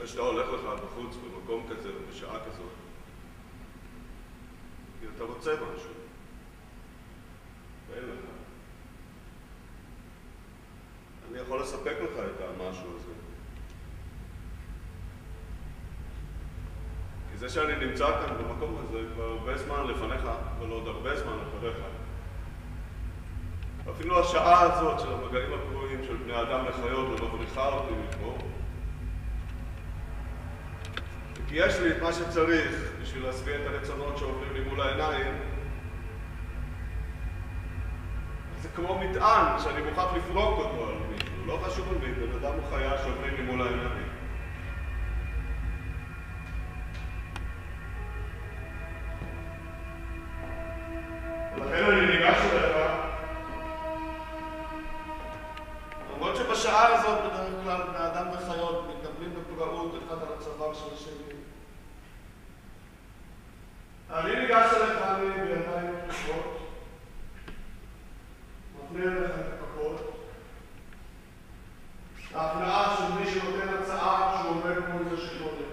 כשאתה הולך לך בחוץ במקום כזה ובשעה כזאת, כי אתה רוצה משהו, ואין לך. אני יכול לספק לך את המשהו הזה. כי זה שאני נמצא כאן במקום הזה כבר הרבה זמן לפניך, אבל עוד הרבה זמן אחריך. אפילו השעה הזאת של המגעים הקבועים של בני אדם לחיות לא מבריחה אותי מפה. כי יש לי את מה שצריך בשביל להשביע את הרצונות שעוברים לי מול העיניים. זה כמו מטען שאני מוכרח לפרוק אותו על מישהו. לא חשוב על מי, בן אדם הוא חיה שעוברים לי מול העיניים. ולכן אני ניגש אליך, למרות שבשעה הזאת בדרך כלל בני אדם וחיות מתקבלים בפראות אחד על הצוואר של השני. אני ניגש אליך בידיים פתוחות, מפנה אליך את הכפות, ההכנעה של מי שנותן הצעה כשהוא עומד מול זה שקונה,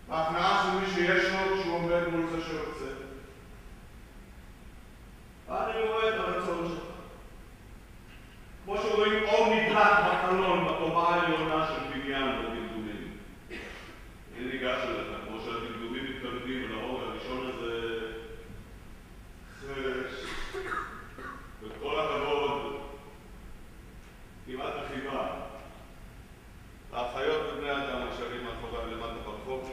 ההכנעה של מי שיש לו כשהוא עומד מול זה שרוצה. אני רואה את הרצון שלך. כמו שרואים אור נדלק בחלון בקומה העליונה של בניין בדמדומים. אני ניגש אליך, כמו שהדמדומים מתקרבים אל האור הראשון הזה חרש, וכל הכבוד, כמעט בחיבה. האחיות ובני אדם נשארים מאחורי למטה ברחוב,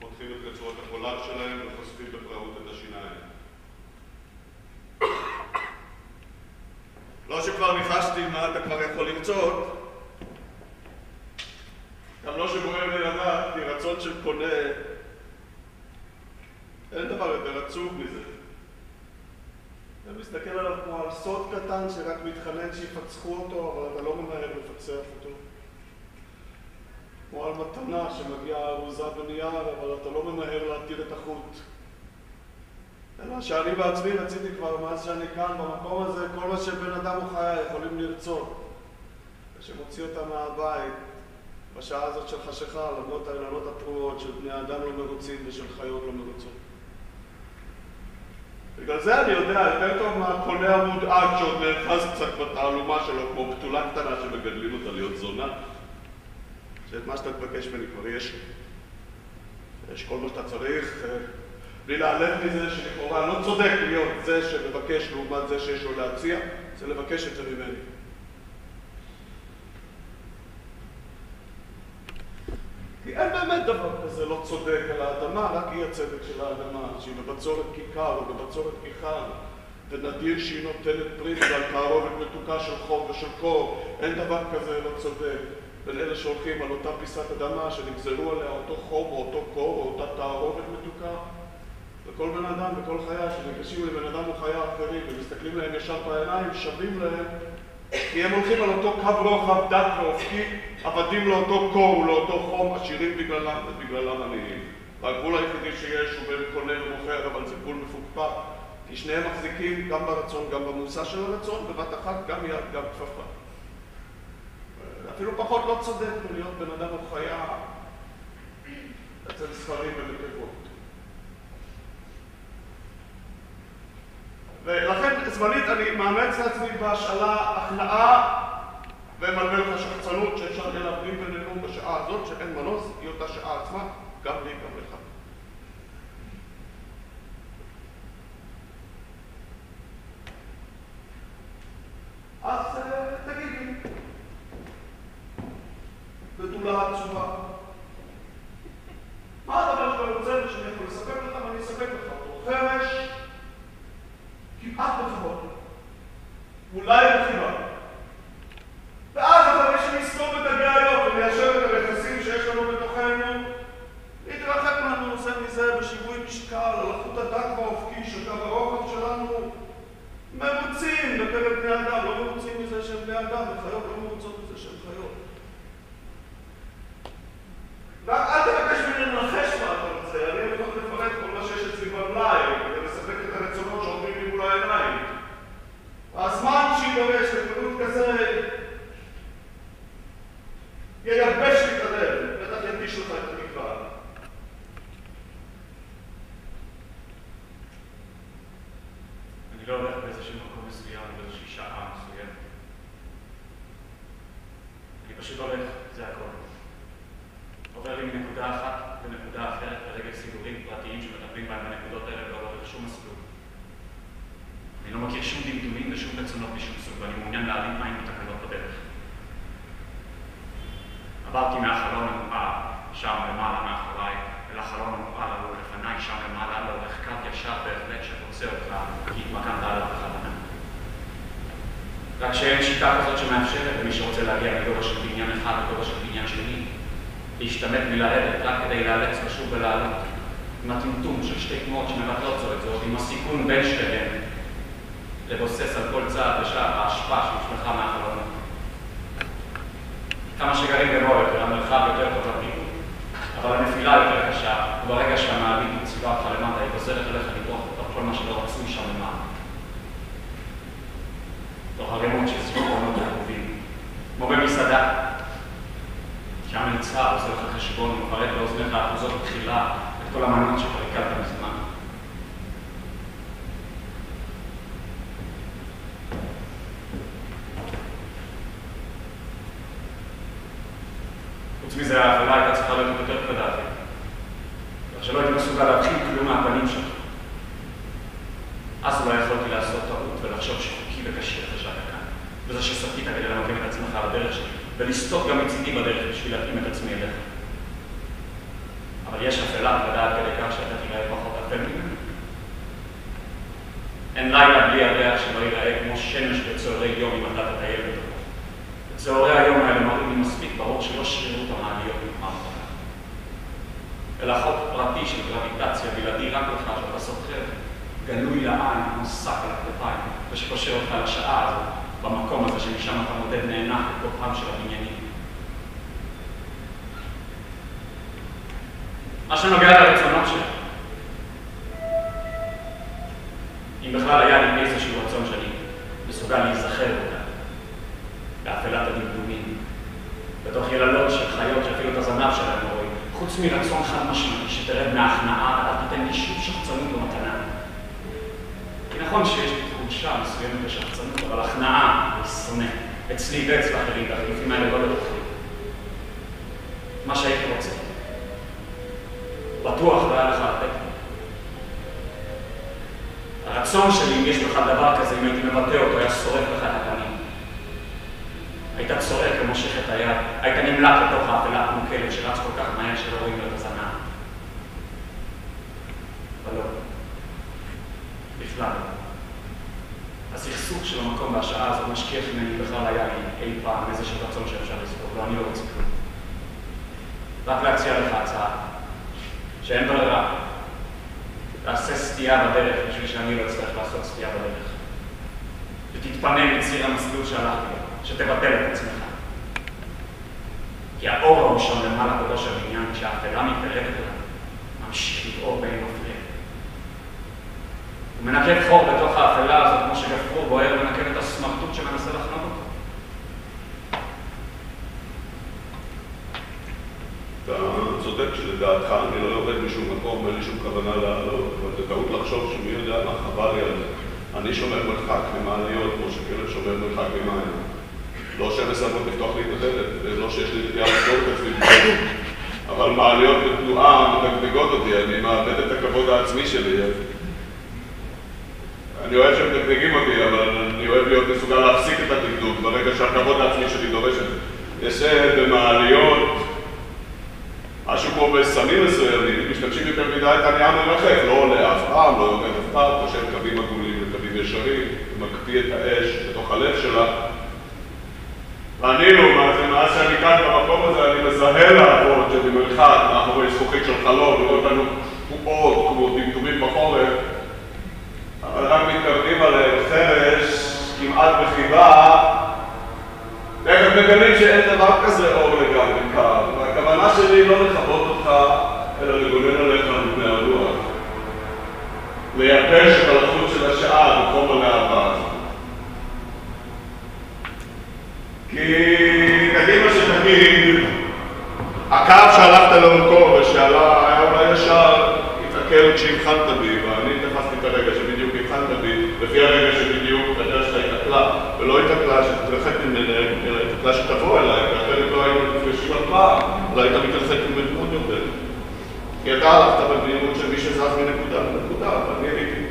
פותחים את רצועות החולק שלהם וחושפים בפראות את השיניים. לא שכבר ניחשתי מה אתה כבר יכול לרצות, גם לא שבוער לי לדעת, כי רצון של קונה, אין דבר יותר עצוב מזה. אתה מסתכל עליו כמו על סוד קטן שרק מתחנן שיפצחו אותו, אבל אתה לא ממהר לפצח אותו. כמו על מתנה שמגיעה ארוזה בנייר, אבל אתה לא ממהר להתיר את החוט. אלא שאני בעצמי רציתי כבר מאז שאני כאן במקום הזה, כל מה שבן אדם וחיי יכולים לרצות. ושמוציא אותם מהבית, בשעה הזאת של חשיכה, למרות האילנות הפרועות של בני אדם לא מרוצים ושל חיות לא מרוצות. בגלל זה אני יודע יותר טוב מהקונה המודאג שעוד נאחז קצת בתעלומה שלו, כמו פתולה קטנה שמגדלים אותה להיות זונה. שאת מה שאתה תבקש ממני כבר יש. יש כל מה שאתה צריך, בלי להעלב מזה שלכאורה לא צודק להיות זה שמבקש לעומת זה שיש לו להציע, זה לבקש את זה ממני. כי אין באמת דבר כזה לא צודק על האדמה, רק היא הצדק של האדמה, שהיא בבצורת כיכר או בבצורת כיכר, ונדיר שהיא נותנת פרי על תערובת מתוקה של חום ושל קור. אין דבר כזה לא צודק בין אלה שהולכים על אותה פיסת אדמה שנגזרו עליה אותו חום או אותו קור או אותה תערובת מתוקה. וכל בן אדם וכל חיה שניגשים לבן אדם או חיה אחרים ומסתכלים להם ישר בעיניים, שווים להם, כי הם הולכים על אותו קו רוחב דק ואופקי, עבדים לאותו קור ולאותו חום, עשירים בגללם ובגללם עניים. והגבול היחידי שיש הוא בין קונה ומוכר, אבל זה גבול מפוקפק, כי שניהם מחזיקים גם ברצון, גם במושא של הרצון, בבת אחת גם יד, גם כפפה. אפילו פחות לא צודק מלהיות בן אדם או חיה אצל ספרים ובתיבות. ולכן זמנית אני מאמץ לעצמי בהשאלה הכנעה ומלמל לך שחצנות שאפשר יהיה להבדיל בינינו בשעה הזאת שאין מנוס, היא אותה שעה עצמה, גם לי, גם לך. אז תגיד לי, בתולה עצובה, מה הדבר שאתה רוצה שאני יכול לספק לך ואני אספק לך אותו? חרש, כמעט בכבוד, אולי בחיבה. ואז אחרי שנסתום את הגאיות וניישר את היחסים שיש לנו בתוכנו, להתרחק מהנושא מזה בשיווי משקל על החוט הדק והאופקי של קו הרוחב שלנו. מרוצים בפרק בני אדם, לא מרוצים מזה שהם בני אדם, וחיות לא מרוצות מזה שהם חיות. רק אל תבקש ממני לנחש מה אתה רוצה, אני יכול לפרט כל מה שיש אצלי במלאי, כדי לספק את הרצונות שעומדים לי מול העיניים. הזמן שידורש לפעילות כזה ייבש לי את הלב, בטח ינדיש לך את התקווה. אני לא הולך באיזשהו מקום מסוים, באיזושהי שעה מסוימת. אני פשוט הולך, זה הכל. עובר לי מנקודה אחת לנקודה אחרת ברגע סידורים פרטיים שמטפלים בהם בנקודות האלה ולא עובר שום מסלול. אני לא מכיר שום דמדומים ושום רצונות משום סוג, ואני מעוניין להבין מה עם התקלות בדרך. עברתי מהחלון המואר, שם למעלה מאחוריי, אל החלון המואר עלו לפניי, שם למעלה לאורך קו ישר בהחלט שחוצה אותך, כי התמקמת עליו בכוונה. רק שאין שיטה כזאת שמאפשרת למי שרוצה להגיע מגובה של בניין אחד לגובה של בניין שני, להשתמט מלרדת רק כדי לאלץ לשוב ולעלות, עם הטמטום של שתי תנועות שמבטלות זו את זאת, עם הסיכון בין שתיהן, לבוסס על כל צעד ושער ההשפעה שנשלחה מהחלון. כמה שגרים גבוה יותר, המרחב יותר טוב לפעילות, אבל הנפילה יותר קשה, וברגע שהמעלית מציבה אותך למטה, היא גוזרת עליך לברוח בתוך כל מה שלא רצוי שם למעלה. תוך הרימות שסביב עונות הקרובים, כמו במסעדה, שהמלצר עושה לך חשבון ומפרט באוזניך אחוזות בתחילה את כל המנות שכבר הכרת מזמן. חוץ מזה, האפלה הייתה צריכה להיות יותר כבדה אפילו. כך שלא הייתי מסוגל להתחיל כלום מהפנים שלך. אז אולי יכולתי לעשות טעות ולחשוב שחוקי וקשי אחרי שאתה כאן. וזה שספית כדי למקם את עצמך על הדרך שלי, ולסתות גם מצידי בדרך בשביל להתאים את עצמי אליך. אבל יש אפלה כבדה עד כדי כך שאתה תראה פחות אפל ממנו. אין לילה בלי הריח שלא ייראה כמו שמש בצהרי יום אם אתה תטייל בתוכו. בצהרי היום האלה מראים לי מספיק ברור שלא שרירות המעליות נגמר אותך. אלא חוק פרטי של גרביטציה בלעדי רק לך שאתה סוחר, גלוי לעין, מוסק על הכתפיים, ושקושר אותך לשעה הזאת, במקום הזה שמשם אתה מודד נהנח את כוחם של הבניינים. מה שנוגע לרצונות שלי, אם בכלל היה לי איזשהו רצון שאני מסוגל להיזכר אותה, באפלת הדמדומים, בתוך יללות של חיות שאפילו את הזנב שלהם לא רואים, חוץ מרצון חד משמעי שתרד מההכנעה ואתה תיתן לי שוב שחצנות במתנה. כי נכון שיש לי תחושה מסוימת בשחצנות, אבל הכנעה היא שונא, אצלי ואצל אחרים, והחילופים האלה לא בטוחים. מה שהייתי רוצה, בטוח לא היה לך לתת. הרצון שלי, אם יש לך דבר כזה, אם הייתי מבטא אותו, היה שורף לך את הפנים. היית צועק ומושך את היד, היית נמלט לתוך האפלה כמו כלב שרץ כל כך מהר שלא רואים לו את הזנב. אבל לא, בכלל לא. הסכסוך של המקום והשעה הזאת משכיח ממני בכלל היה לי אי פעם איזשהו רצון שאפשר לספור, לא, אני לא רוצה כלום. רק להציע לך הצעה, שאין ברירה, תעשה סטייה בדרך בשביל שאני לא אצטרך לעשות סטייה בדרך. ותתפנה מציר המסלול שהלכתי בו, שתבטל את עצמך. כי האור הראשון למעלה קדוש הבניין, כשהאפלה מתקרבת אליו, ממשיך לאור בין מפריע. הוא מנקב חור בתוך האפלה הזאת, כמו שגפרור בוער ומנקב את הסמרטוט שמנסה לחנוב אותו. אתה צודק שלדעתך אני לא יורד משום מקום, אין לי שום כוונה לעלות, אבל זה טעות לחשוב שמי יודע מה חבל לי על זה. אני שומר מרחק ממעליות, כמו שכלב שומר מרחק ממים. לא שמסרבות לפתוח לי את הדלת, ולא שיש לי נטייה לסגור את עצמי. אבל מעליות בתנועה מדגדגות אותי, אני מאבד את הכבוד העצמי שלי. אני אוהב שמדגדגים אותי, אבל אני אוהב להיות מסוגל להפסיק את הדגדוג ברגע שהכבוד העצמי שלי דורש את זה. יש במעליות משהו כמו בסמים מסוימים, משתמשים יותר מדי את הניה מרחק, לא עולה אף פעם, לא יורד אף פעם, חושב קווים עגולים וקווים ישרים, ומקפיא את האש בתוך הלב שלה. ואני לעומת זה, מאז שאני כאן במקום הזה, אני מזהה לעבוד שבמרחק, מאחורי זכוכית של חלון, לראות לנו תקועות כמו דמדומים בחורף, אבל רק מתקרבים עליהם חרש, כמעט בחיבה, תכף מגלים שאין דבר כזה אור לגמרי קר, והכוונה שלי לא לכבות אותך, אלא לגונן עליך מפני הרוח. לייבש את הלחות של השעה בחום הלהבה הזאת. כי תגיד מה שתגיד, הקו שהלכת לאורכו ושעלה היה אולי ישר התעכל כשהבחנת בי, ואני תפסתי את הרגע שבדיוק הבחנת בי, לפי הרגע שבדיוק הדרך שלך התעכלה, ולא התעכלה שתתרחק ממנה, אלא התעכלה שתבוא אליי, ואחרת לא היינו נפגשים על פעם, אלא היית מתרחק ממדמות יותר. כי אתה הלכת במהירות של מי שזז מנקודה לנקודה, ואני הייתי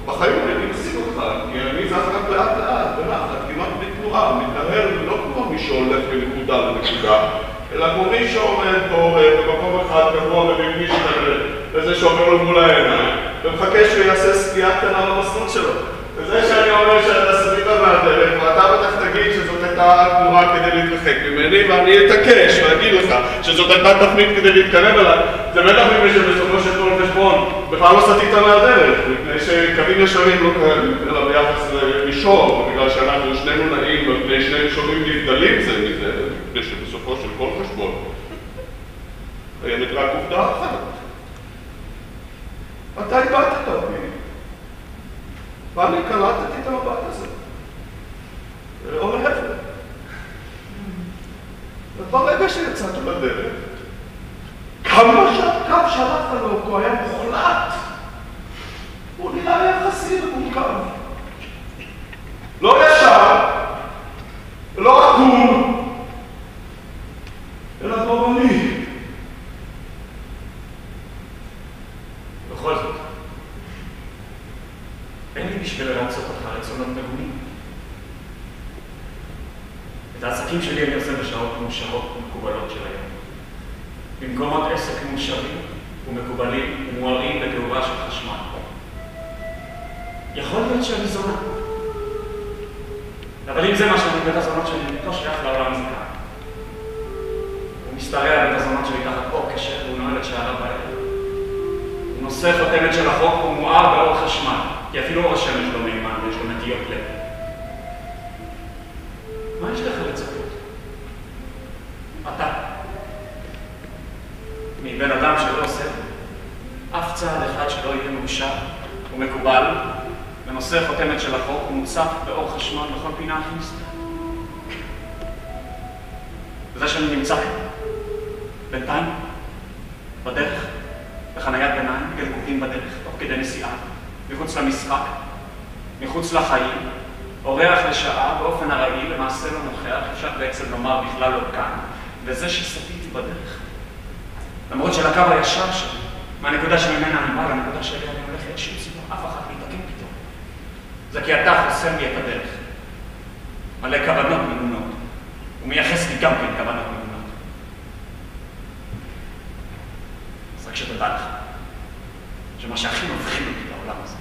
בחיים אני משיג אותך, כי אני זז רק לאט לאט, בנחת, כמעט בתנועה, מתנהל לא כמו מי שהולך מנקודה לנקודה, אלא כמו מי שעומד פה במקום אחד קבוע ובמי שתנהל, וזה שעובר לו מול העיניים, ומחכה שיעשה סטייה קטנה במסלול שלו. וזה שאני אומר שאתה סביב מהדרך, ואתה בטח תגיד שזאת הייתה תנועה כדי להתרחק ממני, ואני אתעקש ואגיד לך שזאת הייתה תפנית כדי להתקרב אליי. זה בטח מפני שבסופו של כל חשבון בכלל לא סטית מהדרך, מפני שקווים ישרים לא קיימים, אלא ביחס למישור, בגלל שאנחנו שנינו נעים ובני שני מישורים נבדלים זה מזה, מפני שבסופו של כל חשבון קיימת רק עובדה אחת. אתה איבדת אותי. ואני קלטתי את המבט הזה. או להפך. וברגע שיצאת לדרך, כמה שהקו שהלכת לאורכו היה מוחלט. הוא נראה יחסי ומורכב. לא ישר, לא עקום, אלא דרומני. בכל זאת, אין לי בשביל לעצות אותך רצונות מגונים. את העסקים שלי אני עושה בשעות מאושרות ומקובלות של היום. במקומות עסק מאושרים ומקובלים ומוארים בתאורה של חשמל. יכול להיות שאני זונה. אבל אם זה מה שאני בית הזונות שלי, לא שייך לעולם הזה כאן. הוא משתרע בית הזונות שלי תחת אור קשר והוא נועל את שעריו בערב. הוא נושא חותמת של החוק והוא מואר באור חשמל. כי אפילו אור השמש לא מימן ויש לו נטיות לב. מה יש לך לצפות? אתה. מבן אדם שלא עושה אף צעד אחד שלא יהיה מאושר ומקובל, ונושא חותמת של החוק ומוצף באור חשמל בכל פינה הכי נסתר. וזה שאני נמצא כאן, בינתיים, בדרך, בחניית ביניים, גלגולים בדרך, תוך כדי נסיעה, מחוץ למשחק, מחוץ לחיים, אורח לשעה באופן הרעיל, למעשה לא נוכח, אפשר בעצם לומר בכלל לא כאן, וזה שסטיתי בדרך. למרות שלקו הישר שלי, מהנקודה שממנה אני בא לנקודה שלי אני הולך אין שום סיבה, אף אחד להתקן פתאום. זה כי אתה חוסם לי את הדרך. מלא כוונות מנונות, ומייחס לי גם כן כוונות מנונות. אז רק שתדע לך, שמה שהכי מבחין אותי בעולם הזה,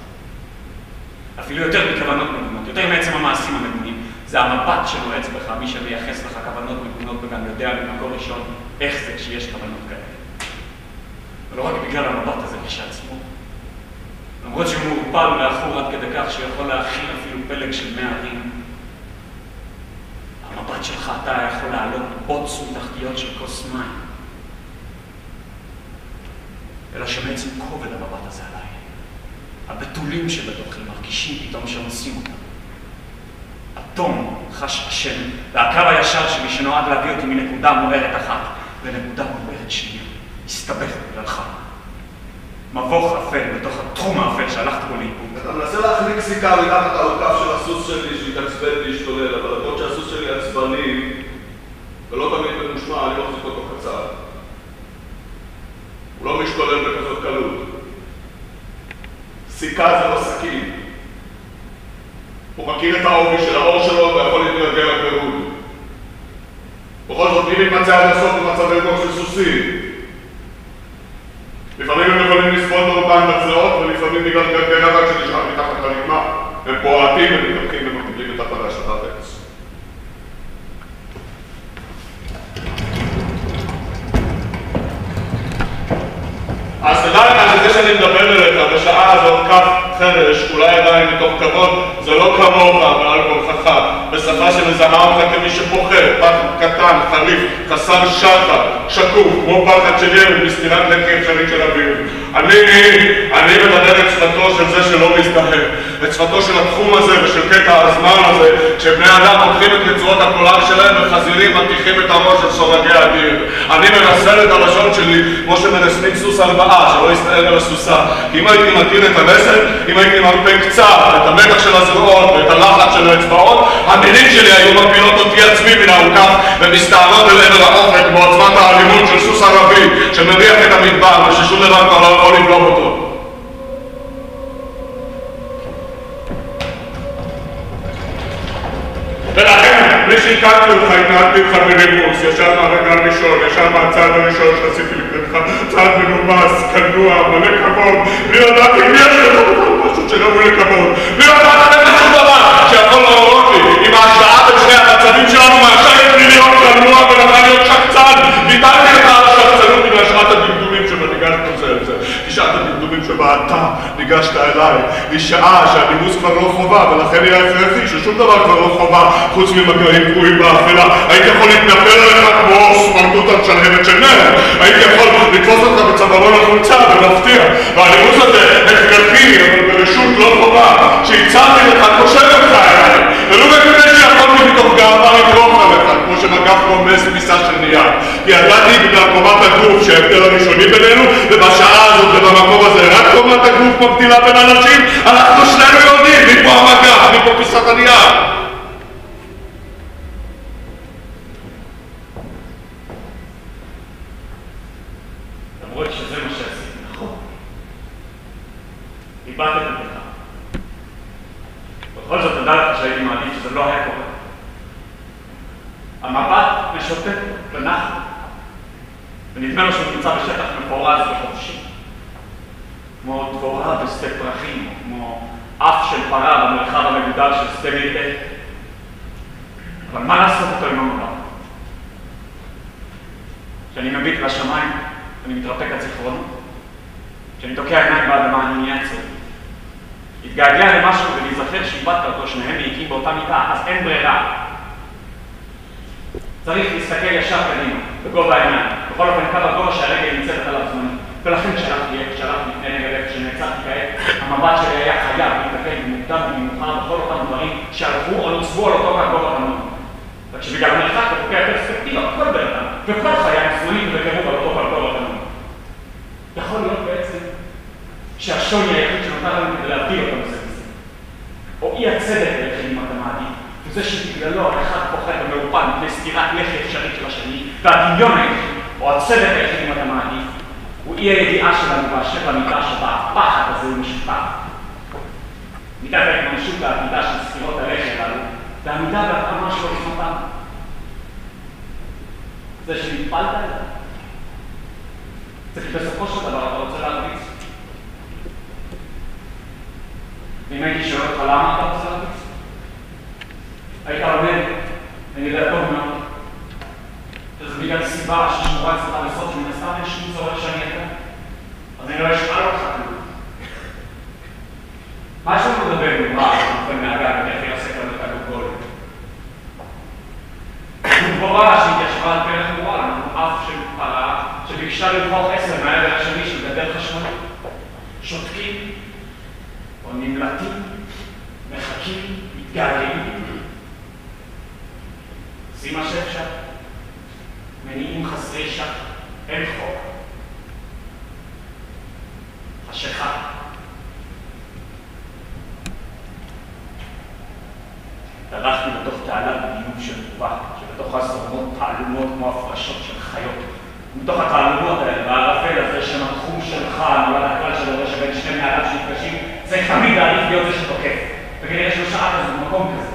אפילו יותר מכוונות מגונות, יותר מעצם המעשים המגונים, זה המבט שנועץ בך, מי שמייחס לך כוונות מגונות וגם יודע במקור ראשון איך זה כשיש כוונות כאלה. ולא רק בגלל המבט הזה כשעצמו, למרות שהוא מעורפל מאחור עד כדי כך שיכול להכיל אפילו פלג של 100 ערים, המבט שלך אתה יכול לעלות בוץ מתחתיות של כוס מים. אלא שמעצם כובד המבט הזה עליי. הבתולים שבתוכי מרגישים פתאום שעושים אותם. התום חש השם, והקו הישר שלי שנועד להביא אותי מנקודה מוארת אחת לנקודה מוארת שנייה, הסתבך בגללך. מבוך אפל בתוך התחום האפל שהלכת בו לאיבוד. אתה מנסה להחליק סיכה מתחת על הקו של הסוס שלי שהתעצבן להשתולל, אבל למרות שהסוס שלי עצבני ולא תמיד ממושמע, אני לא מחזיק אותו קצר. הוא לא משתולל בכזאת קלות. סיכה זה לא סכין. הוא מכיר את העובי של האור שלו ויכול להתגלגל לפירוד. בכל זאת, מי מתמצא עד הסוף במצבי רוח של סוסים? לפעמים הם יכולים לסבול ברובן בצלעות, ולפעמים בגלל גלגל רק שנשאר מתחת לרקמה. הם פועטים ומתמחים ומקבלים את הפרש של הטקס. אז תדע לך שזה שאני מדבר אליך בשעה הזו כף חרש, אולי עדיין מתוך כבוד, זה לא כמוך ועל כורחך. בשפה שמזהה אותך כמי שפוחד, פחד קטן, חריף, חסר שחר, שקוף, כמו פחד של ילד מסתירת לחי אפשרית של אביב. אני מדבר את שפתו של זה שלא מזדהה, את שפתו של התחום הזה ושל קטע הזמן הזה, כשבני אדם פותחים את רצועות הקולר שלהם וחזירים מטיחים את הראש של סורגי הדיר. אני מרסן את הלשון שלי כמו שמרסנים סוס על באה, שלא יסתער על הסוסה. כי אם הייתי מתיר את הרסן, אם הייתי מרפא קצת את המתח של הזרועות ואת הלחץ של האצבעות, המילים שלי היו מפילות אותי עצמי מן העוקף ומסתערות אל עבר האופק בעוצמת האלימות של סוס ערבי שמריח את המדבר וששום דבר כבר לא יכול לבלום אותו. ולכן, בלי שהכרתי אותך, התנהגתי לך בנימוס, ישר מהרגע הראשון, ישר מהצעד הראשון שעשיתי לקראתך, צעד מנומס, כנוע, מלא כבוד, בלי לדעת אם יש לך משהו שראוי לכבוד, בלי לדעת עליך שום דבר שיכול להורות לי עם ההשוואה בין שני המצבים שלנו, מהשאר לי להיות כנוע ולכן להיות שחצן, ויתרתי לך על השחצנות בגלל שעת הדמדומים שבה ניגשת זה אל זה, כי שעת הדמדומים שבה אתה ניגשת אליי, היא שעה שהנימוס כבר לא חובה, ולכן היא ההכרחי ששום דבר כבר לא חובה חוץ ממגעים קרועים באפלה. הייתי יכול להתנפל עליך כמו סמרטוט שלהבת של נר, הייתי יכול לתפוס אותך בצווארון החולצה ולהפתיע, והנימוס הזה הכרחי אבל ברשות לא חובה שהצעתי לך קושר אותך אליי, ולא מפני שיכולתי מתוך גאווה לדרוך עליך כמו שמגף רומס פיסה של נייר, כי ידעתי בגלל קומת הגוף שההבדל הראשוני בינינו, ובשעה הזאת ובמקום הזה רק קומת הגוף מבדילה בין אנשים. אנחנו שנינו יודעים מי פה המגף, מי פה פיסת הנייר. למרות שזה מה שעשיתי, נכון. איבדתם אותך. בכל זאת תדע לך שהייתי מעדיף שזה לא היה קורה. המבט משוטט בנחל, ונדמה לו שהוא נמצא בשטח מפורז וחופשי. כמו דבורה בשדה פרחים, כמו אף של פרה במרחב המגודל של שדה מרעה. אבל מה לעשות אותו עם המבט? כשאני מביט לשמיים, אני מתרפק על זיכרונות. כשאני תוקע עיניים באדמה, אני נהיה עצוב. התגעגע למשהו ולהיזכר שאיבדת אותו שניהם לעיתים באותה מידה, אז אין ברירה. צריך להסתכל ישר קדימה, בגובה העיניים. בכל אופן קו הגובה שהרגל נמצאת עליו זמני. ולכן כשהלכתי לפני רגע לב, כשנעצרתי כעת, המבט שלי היה חייב להתקל במוקדם ובמיוחד בכל אותם דברים שהלכו או נוצבו על אותו הגובה כמונו. וכשבגלל המרחק וחוקי הפרספקטיבה, כל בן אדם וכל חיי מסלולים ובקירוב על אותו הגובה כמונו. יכול להיות בעצם שהשוני היחיד שנותר לנו כדי להבדיל אותנו זה מזה. או אי הצדק היחיד אם אתה מעדיף, וזה שבגללו האחד פוחד ומאופן מפני סתירת לחי אפשרית של השני, והדמיון היחיד, או הצדק היחיד אם אתה מעדיף, הוא אי הידיעה שלנו באשר למידה שבה הפחד הזה הוא משותף. מידת ההתממשות והעמידה של סתירות הלחי הללו, והעמידה והתאמה שלו לפנותם. זה שנתפלת אליו. זה כי בסופו של דבר אתה רוצה להרביץ. ואם הייתי שואל אותך למה אתה רוצה להרביץ? היית אומר, אני יודע טוב מאוד, שזה בגלל סיבה ששמורה אצלך לסוד שמן הסתם אין שום צורך שאני אתן. אז אני לא אשאל אותך כלום. מה יש לנו לדבר בגלל נופל מהגג ואיך יעסק לנו את הגבול? דבורה שהתיישבה על פרח מורל, אנחנו אף של פרה שביקשה לבחור 10 מהעבר השני של גדר חשמלית. שותקים, או נמלטים, מחכים, מתגעגעים. עושים מה שאפשר. מניעים חסרי שח, אין חוק. חשיכה. דרכתי בתוך תעלת ביוב של תגובה, שבתוכה זורמות תעלומות כמו הפרשות של חיות. מתוך התעלומות האלה, והערפל הזה שם התחום שלך, נולד הכלל שלו שבין שני בני אדם שנפגשים, צריך תמיד להעריך להיות זה שתוקף. וכנראה יש לו שעה כזה במקום כזה.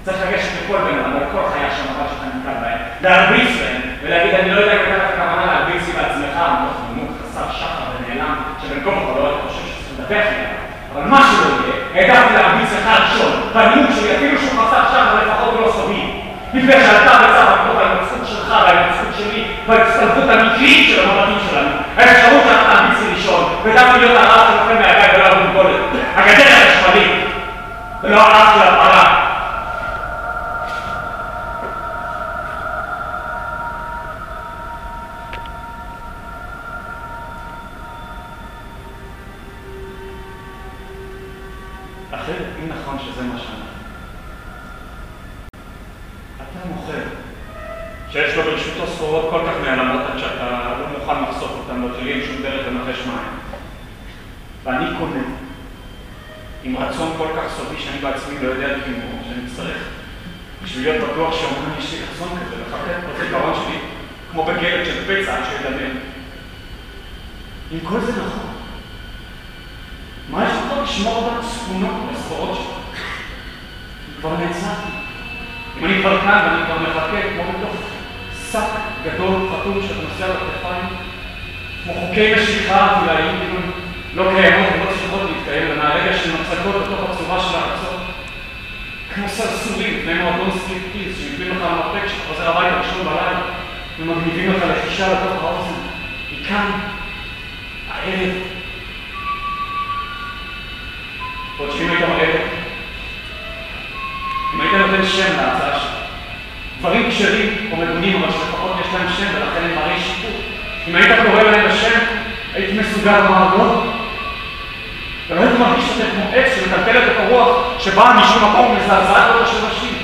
צריך לגשת לכל בן אדם, לכל חיה שהמבט שאתה נתקל בהם, להרביץ להם, ולהגיד, אני לא יודע אם אתה הכוונה להרביץ לי בעצמך, מתוך נימוק חסר שחר ונעלם, שבין כה וכה לא חושב שצריך לדבר לי. אבל מה שלא יהיה, העדפתי להרביץ לך ראשון, והנימוק שלי אפילו שהוא חסר שחר לפחות לא סובי. מפני שאתה בצד בתוך ההתמצאות שלך וההתמצאות שלי, וההצטלבות המקרית של המבטים שלנו, האפשרות שאתה להרביץ לי ראשון, ודווקא להיות הרעב שלכם מהגג ולא הגולגולת, הגדר החשמלית, ולא הרעב של הפרה. האם נכון שזה מה שאנחנו? אתה מוכר, שיש לו ברשותו סחורות כל כך נעלמות עד שאתה לא מוכן לחשוף אותן, לא תראי עם שום דרך לנחש מים. ואני קונה, עם רצון כל כך סודי שאני בעצמי לא יודע קיומו, שאני צריך, בשביל להיות בטוח שאומרים יש לי רצון כזה, לחכת פה זיכרון שלי, כמו בגלת של פצע עד שידמם. אם כל זה נכון, מה יש לך לשמור אותם צפונות בסחורות שלך? כבר נעצרתי. אם אני כבר כאן ואני כבר מחכה כמו בתוך שק גדול חתום שאתה נוסע בכתפיים, כמו חוקי משיכה אולי, לא קיימות, לא צריכות להתקיים, ומהרגע שנוצקות בתוך הצורה של הארצות, כמו סרסורים, בני מועדון סטריפטיז, שמביאים לך למרפק שאתה חוזר הביתה ראשון בלילה, ומגניבים לך לחישה לתוך האוזן. מכאן, הערב, עוד שאם היית מראה, אם היית נותן שם להצעה שלי, דברים כשרים או מגונים, אבל שלפחות יש להם שם ולכן הם מראים שיפור. אם היית קורא להם בשם, הייתי מסוגל לומר לא. ולא הייתי מרגיש שאתה כמו עץ שמטלטלת את הרוח שבאה משום מקום ומזעזעת אותה של נשים.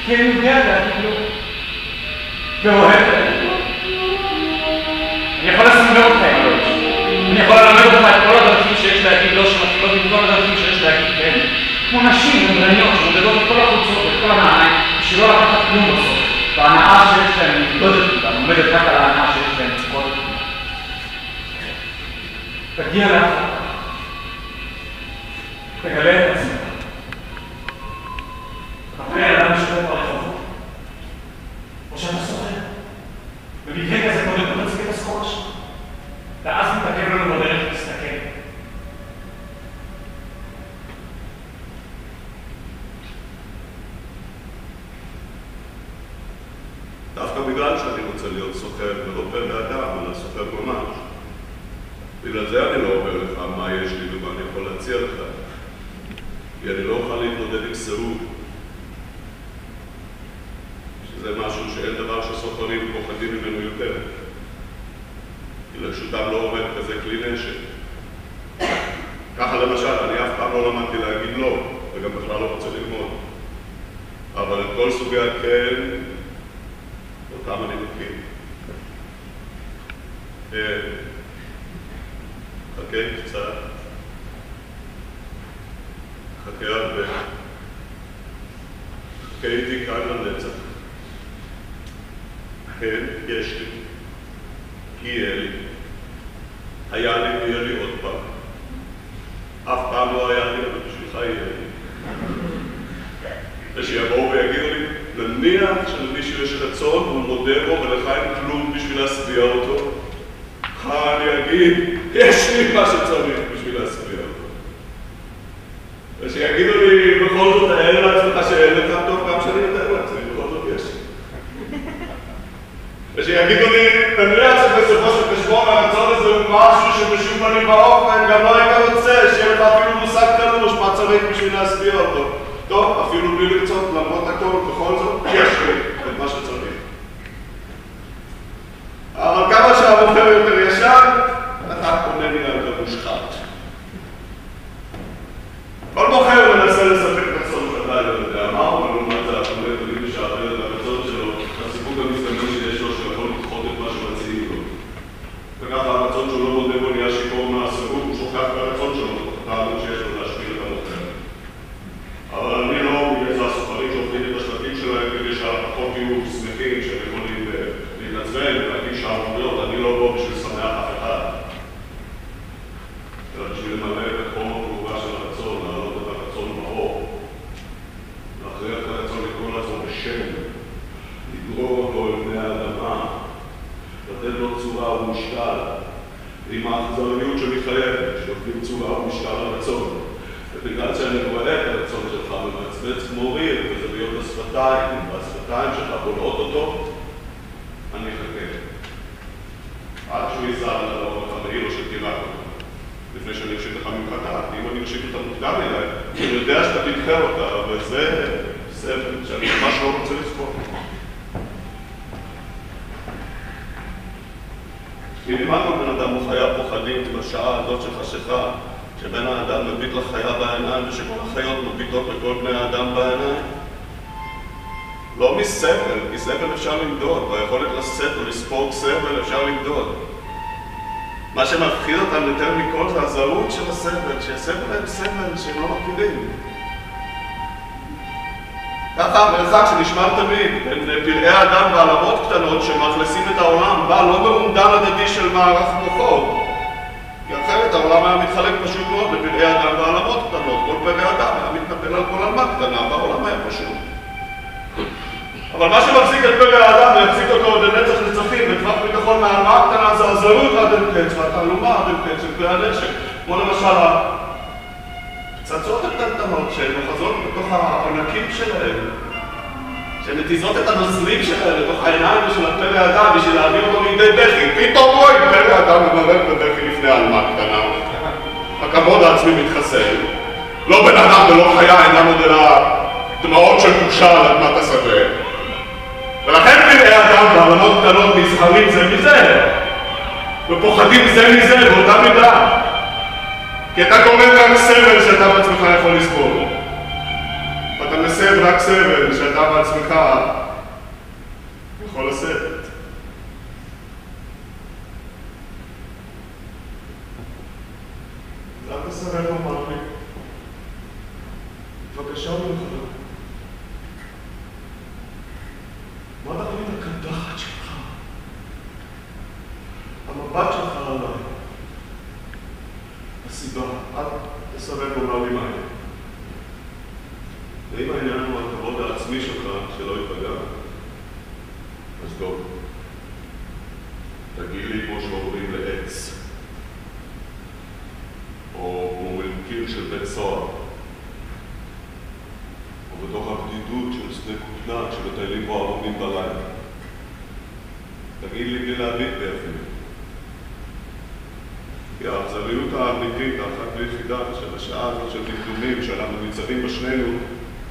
כי אני יודע להגיד לא. ואוהב להגיד לא. אני יכול לסמבר אותך עם הלא. אני יכול ללמד אותך את כל הדרכים שיש להגיד לא, שמתחילות עם כל הדרכים שיש להגיד כן. כמו נשים ומרניות שמודדות את כל החולצות ואת כל הנעליים, בשביל לא לקחת כלום בסוף. וההנאה שיש להם נמדודת אותם, עומדת רק על ההנאה שיש להם צריכות אותם. תגיע לאחר. תגלה את עצמך. תראה אדם שואל ברחובות. או שאתה סוחר. במקרה כזה קודם לא תציג את הסחורה שלך. ואז מתעכב לנו בדרך להסתכל. דווקא בגלל שאני רוצה להיות סוחר ולא פר באדם, אלא סוחר ממש. בגלל זה אני לא אומר לך מה יש לי ומה אני יכול להציע לך. כי אני לא אוכל להתמודד עם סירוב. שזה משהו שאין דבר שסוחרים פוחדים ממנו יותר. כי לרשותם לא עומד כזה כלי נשק. ככה למשל, אני אף פעם לא למדתי להגיד לא, וגם בכלל לא רוצה ללמוד. אבל את כל סוגי הכן, אותם אני מכיר. חכה קצת. חכה הרבה. חכה איתי כאן לנצח. כן, יש לי. כי יהיה לי. היה לי ויהיה לי עוד פעם. אף פעם לא היה לי, אבל בשבילך יהיה לי. ושיבואו ויגידו לי, נניח שלמישהו יש רצון, הוא מודה בו ולך אין כלום בשביל להשביע אותו. אני אגיד, יש לי מה שצריך בשביל להשביע אותו. ושיגידו לי, בכל זאת, תאר לעצמך שאין לך טוב, גם שאני אתאר לעצמי, בכל זאת יש לי. ושיגידו לי, נניח שבסופו של חשבון הרצון הזה הוא משהו שבשום פנים באופן גם לא היית רוצה, שיהיה לך אפילו מושג קלוש מה צריך בשביל להשביע אותו. טוב, אפילו בלי לרצות, למרות הכל, בכל זאת, יש לי את מה שצריך. אבל כמה שהמוכר יותר ישר, אתה קונה לי על מושחת. כל מוכר מנסה לספק רצון ודאי, לא יודע מה, אבל לא מעט זה הקונה תולים לשעבר את הרצון שלו, הסיפוק המסתמן שיש לו שיכול לדחות את מה שמציעים לו. וככה הרצון שהוא לא מודה בו נהיה שיקור מהסיפוק, הוא שוכח ברצון שלו, תאמין שיש לו להשפיל את המוכר. אבל אני לא מגזע סוחרים שהופכים את השלטים שלהם כדי שהפחות יהיו שמחים שהם יכולים להתעצבן ולהגיד שערוריות, אני לא פה בשביל לשמח אף אחד. אלא בשביל למלא את חום הפעולה של הרצון, להעלות את הרצון באור, להכריח את הרצון לקרוא לעצמו בשם, לגרור אותו אל פני האדמה, לתת לו צורה ומשקל, עם האכזריות שמתחייבת, שנותנים צורה ומשקל לרצון. ובגלל שאני רואה את הרצון שלך ומצבץ כמו ריר, וזוויות השפתיים, והשפתיים שלך בולעות אותו, אני אחכה. עד שהוא יזר על האורך המהיר או שתירק אותו. לפני שאני ארשיק לך ממחתה, אם אני ארשיק אותה מוקדם אליי, אני יודע שאתה תדחה אותה, וזה סבל שאני ממש לא רוצה לזכור. כי לימדנו בן אדם הוא חיה פוחדים בשעה הזאת של חשיכה, שבן האדם מביט לחיה בעיניים ושכל החיות מביטות לכל בני האדם בעיניים. לא מסבל, כי סבל אפשר למדוד, והיכולת לשאת ולספוג סבל אפשר למדוד. מה שמפחיד אותם יותר מכל זה הזרות של הסבל, שהסבל הם סבל שהם לא מכירים. ככה המרחק שנשמר תמיד בין פלאי האדם ועלמות קטנות שמאכלסים את העולם בא לא באומדן הדדי של מערך מוחות. כי אחרת העולם היה מתחלק פשוט מאוד לפלאי אדם ועלמות קטנות. כל פלאי אדם היה מתנפל על כל עלמה קטנה והעולם היה פשוט. אבל מה שמחזיק את פלאי האדם ויחזיק אותו עוד לנצח נצחים בטווח ביטחון מהעלמה הקטנה זה הזרות עד אין קץ והתעלומה עד אין קץ של כלי הנשק. כמו למשל הפצצות הקטנטנות שהן אוחזות בתוך הענקים שלהם, שהן מתיזות את הנוזלים שלהם לתוך העיניים של הפלא האדם בשביל להביא אותו לידי בכי. פתאום רואה פלא האדם ממרק בבכי לפני העלמה קטנה. הכבוד העצמי מתחסל. לא בן אדם ולא חיה אינם עוד אלא דמעות של בושה על אדמת השדה. ולכן פלאי האדם ועלמות קטנות נזהרים זה מזה ופוחדים זה מזה באותה מידה. כי אתה קורא רק סבל שאתה בעצמך יכול לסבול. ואתה מסב רק סבל שאתה בעצמך יכול לשאת. אז אל תסרב לומר לי. בבקשה ממך. מה תכלית הקדחת שלך? המבט שלך עליי. הסיבה, אל תסרב לומר לי מה. ואם העניין הוא הכבוד העצמי שלך שלא ייפגע, אז טוב. תגיד לי כמו שאומרים לעץ, או כמו מלקיר של בית סוהר, או בתוך הבדידות של שדה כותנה שמטיילים בו ערבים בלילה. תגיד לי בלי להביט ביפים. כי האכזריות האמיתית, האחת ויחידה של השעה הזאת של דקדומים שאנחנו ניצבים בשנינו,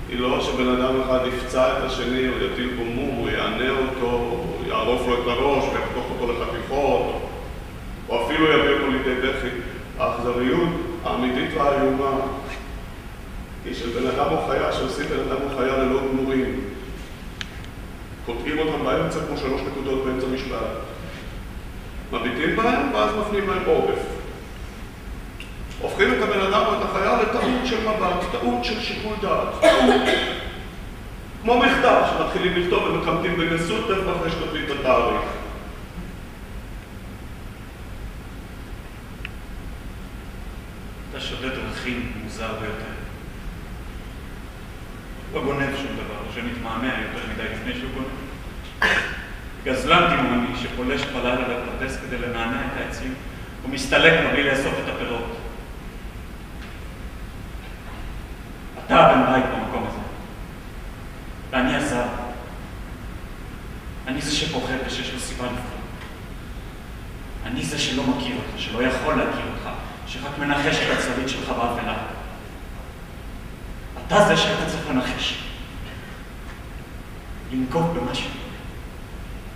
היא לא שבן אדם אחד יפצע את השני, או יטיל בו מום, או יענה אותו, או יערוף לו את הראש, ויחתוך אותו לחתיכות, או אפילו יביא אותו לידי בכי. האכזריות האמיתית והאיומה היא של בן אדם או חיה, שעושים בן אדם או חיה ללא גמורים. קוטעים אותם באמצע כמו 3 נקודות באמצע משפט. מביטים בהם, ואז מפנים להם עורף. הופכים את הבן אדם או את החיה לטעות של מבט, טעות של שיקול דעת, טעות. כמו מכתב שמתחילים לכתוב ומקמטים בגסות תכף אחרי שכותבים את התאריך. אתה שודד דרכים מוזר ביותר. לא גונב שום דבר, שמתמהמה יותר מדי לפני שהוא גונב. גזלן תימני שפולש בלילה לפרדס כדי לנענע את העצים, הוא מסתלק מבלי לאסוף את הפירות. אתה בן בית במקום הזה, ואני הזר. אני זה שפוחד ושיש לו סיבה לפחוד. אני זה שלא מכיר אותך, שלא יכול להכיר אותך, שרק מנחש את הצלית שלך באפלה. אתה זה שאתה צריך לנחש. לנקוב במשהו.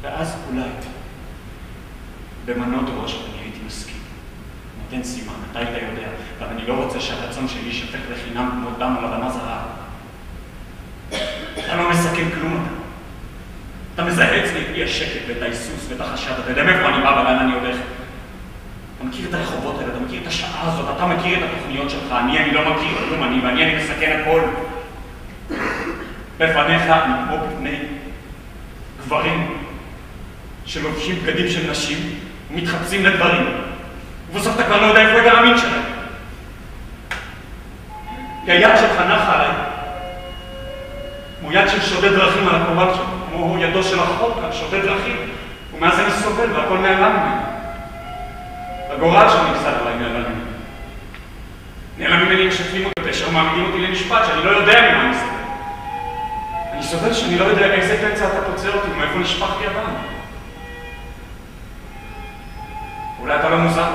ואז אולי, במנות ראש אני הייתי מסכים. נותן סימן, אתה היית יודע, אבל אני לא רוצה שהרצון שלי ישפך לחינם כמו דם על אדמה זרה. אתה לא מסכם כלום אתה. אתה מזהה אצלי את אי השקט ואת ההיסוס ואת החשד, אתה יודע מאיפה אני בא ולאן אני הולך. אתה מכיר את הרחובות האלה, אתה מכיר את השעה הזאת, אתה מכיר את התוכניות שלך, אני לא מכיר כלום, ואני מסכן הכל. בפניך אני כמו בפני גברים שלובשים בגדים של נשים ומתחפשים לדברים, ובסוף אתה כבר לא יודע איפה יגע המין שלהם. כי היד שלך נחה עליי, כמו יד של שודד דרכים על הקורבן שלך, כמו ידו של החוק על שודד דרכים, ומאז אני סובל והכל נעלם ממני. הגורל שלי נגזר עליי נעלם ממני. נעלם ממני משתפים אותי בפשע ומעמידים אותי למשפט שאני לא יודע ממה אני סובל. אני סובל שאני לא יודע איזה פצע אתה פוצע אותי ומאיפה נשפחתי הדם. אולי אתה לא מוזר,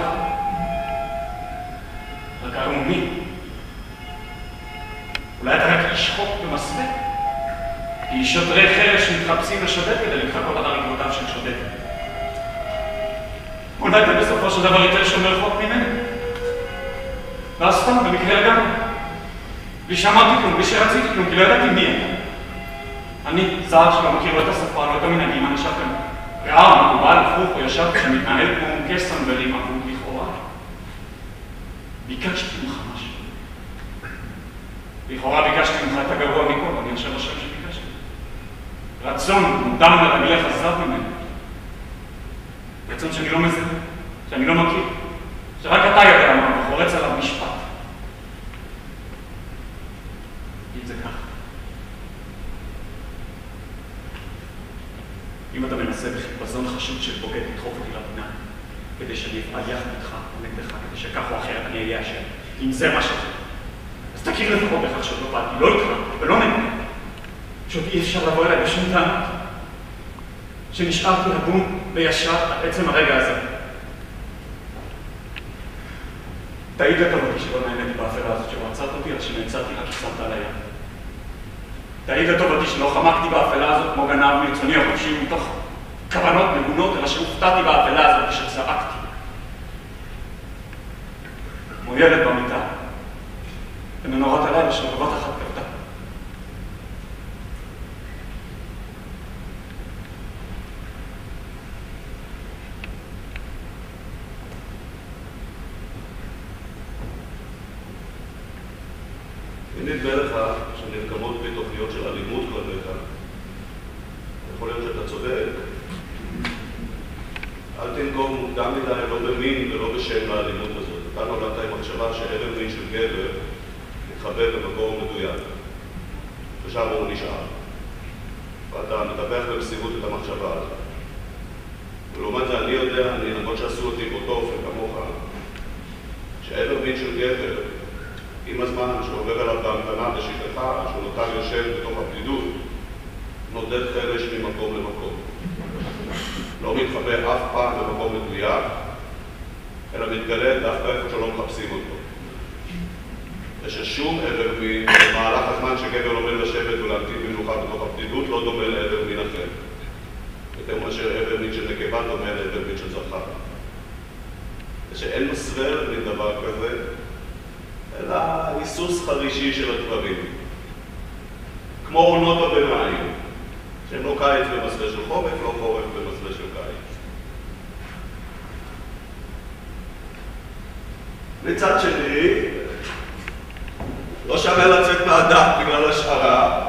רק ערמומי. אולי אתה רק איש חוק במסווה, כי שוטרי חרש מתחפשים לשודד כדי להתחקות על רגלותיו של שודד. אולי אתה בסופו של דבר יותר שומר חוק ממני. ואז סתם במקרה לגמרי. בלי שאמרתי כלום, בלי שרציתי כלום, כי לא ידעתי מי אתה. אני זר שלא מכיר לא את השפה, לא את המנהגים, אני ישב כאן רער, מקובל, הפוך, הוא ישב שמתנהל כמו קסם ורימה, והוא לכאורה. ביקשתי ממך משהו. לכאורה ביקשתי ממך את הגרוע מכל, אני עכשיו השם שביקשתי. רצון, מודם לרגליך זר ממנו. רצון שאני לא מזהה, שאני לא מכיר, שרק אתה יודע מה, וחורץ עליו משפט. אם זה ככה. אם אתה מנסה בחיפזון חשוד של בוגד לדחוף אותי לפינה, כדי שאני אפעל יחד איתך או נגדך, כדי שכך או אחרת אני אהיה אשם, אם זה מה שזה, אז תכיר לפחות בכך שעוד לא פעלתי, לא איתך ולא נגדך, שעוד אי אפשר לבוא אליי בשום טענות, שנשארתי הגון וישר עד עצם הרגע הזה. תעיד לטובתי שלא נהניתי באפלה הזאת שלא עצרת אותי, אלא שנעצרתי רק ששמת על היד. תעיד לטובתי שלא חמקתי באפלה הזאת כמו גנב מרצוני החופשי מתוך כוונות מגונות, אלא שהופתעתי באפלה הזאת כשצעקתי. כמו ילד במיטה, במנורת הלילה של בבת אחת כבדה. נדמה לך שנרקמות בתוכניות של אלימות כלפיך. יכול להיות שאתה צודק. אל תנקוב מוקדם מדי, לא במין ולא בשם לאלימות הזאת. אתה נולדת עם מחשבה שערב מין של גבר מתחבא במקום מדויק, ושם הוא נשאר. ואתה מטפח במסירות את המחשבה הזאת. ולעומת זה אני יודע, למרות שעשו אותי באותו אופן כמוך, שערב מין של גבר עם הזמן שעובר עליו בהמתנה בשיטתך, שהוא נוטל יושב בתוך הבדידות, נודד חרש ממקום למקום. לא מתחבא אף פעם במקום מדויק, אלא מתגלה דווקא איפה שלא מחפשים אותו. וששום עבר מין, במהלך הזמן שגבר לומד לשבת ולהמתין במיוחד בתוך הבדידות, לא דומה לעבר מין אחר. יותר מאשר עבר מין של נקבה דומה לעבר מין של זכר. ושאין מסבר מן דבר כזה, אלא היסוס חרישי של הדברים. כמו עונות הביניים, שהן לא קיץ במסווה של חורף, לא חורף במסווה של קיץ. מצד שני, לא שווה לצאת מהדף בגלל השערה.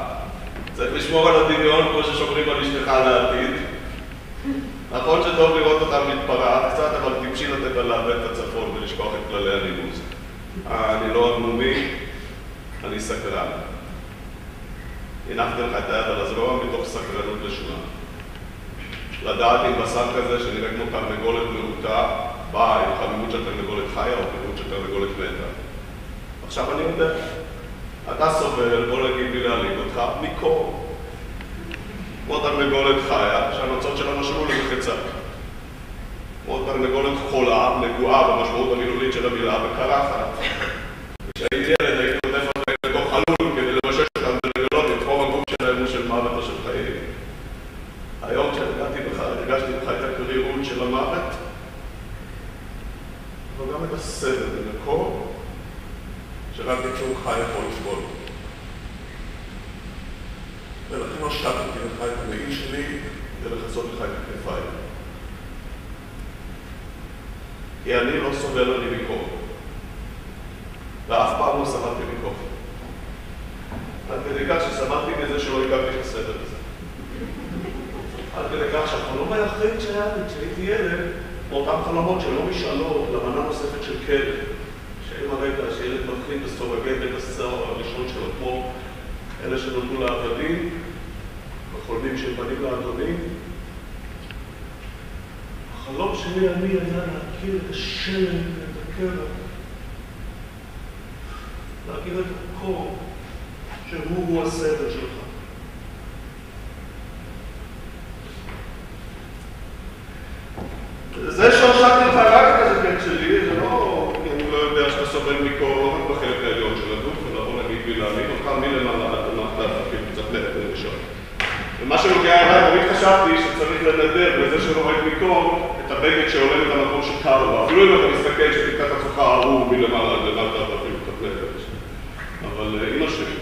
צריך לשמור על הדמיון כמו ששומרים על אשתך לעתיד. נכון שטוב לראות אותם מתפרעת קצת, אבל תמשי לתת לה לאבד את הצפון ולשכוח את כללי הנימוס. אני לא עמומי, אני סקרן. הנחתי לך את היד על הזרוע מתוך סקרנות לשונה. לדעת אם בשר כזה שנראה כמו תרנגולת מעוטה, באה עם חמימות של תרנגולת חיה או חמימות של תרנגולת מתה. עכשיו אני יודע, אתה סובל, בוא נגיד לי להעליב אותך, מקור. כמו תרנגולת חיה, שהנוצות שלה נשרו למחצה. כמו תרנגולת חולה, נגועה במשמעות המילולית של המילה, וקרחת. כשהייתי ילד הייתי עוטף אותם בתוך חלול כדי לבשש אותם ולגלות את חום הגוף שלהם של מוות או של חיים. היום כשהרגשתי בך את הקרירות של המוות, אבל גם את הסבל במקור, שרק יצור חי יכול לסבול. ולכן לא שטתי לך את המעיל שלי כדי לחסות לך את הכנפיים. כי אני לא סובל אני מקור. ואף פעם לא סבלתי מקור. עד כדי כך שסבלתי מזה שלא הכרתי את הסבל הזה. עד כדי כך שהחלום היחיד שהיה לי כשהייתי ילד, מאותם חלומות שלא משאלות למנה נוספת של כלב, שאין הרגע שילד מתחיל בסורגי בית הסוהר הראשון שלו, כמו אלה שנולדו לעבדים, בחולמים של בנים לאדונים. החלום שלי אני היה להכיר את השלם ואת הקרע, להכיר את הקור, שהוא הסבל שלך. זה שהושגתי לך רק את הזקן שלי, זה לא, אני לא יודע שאתה סובל מקור רק בחלק העליון של הגוף, אלא בוא נגיד בי להאמין אותך מלמעלה עד למטה, אפילו קצת נפט למשל. ומה שנוגע אליי, תמיד חשבתי שצריך לנדר בזה שרואה מקור את הבגד שעולה את המקום שקר לו, אפילו אם אתה מסתכל שתיקח עצמך ארור מלמעלה עד למטה, נפש. אבל אמא שלי.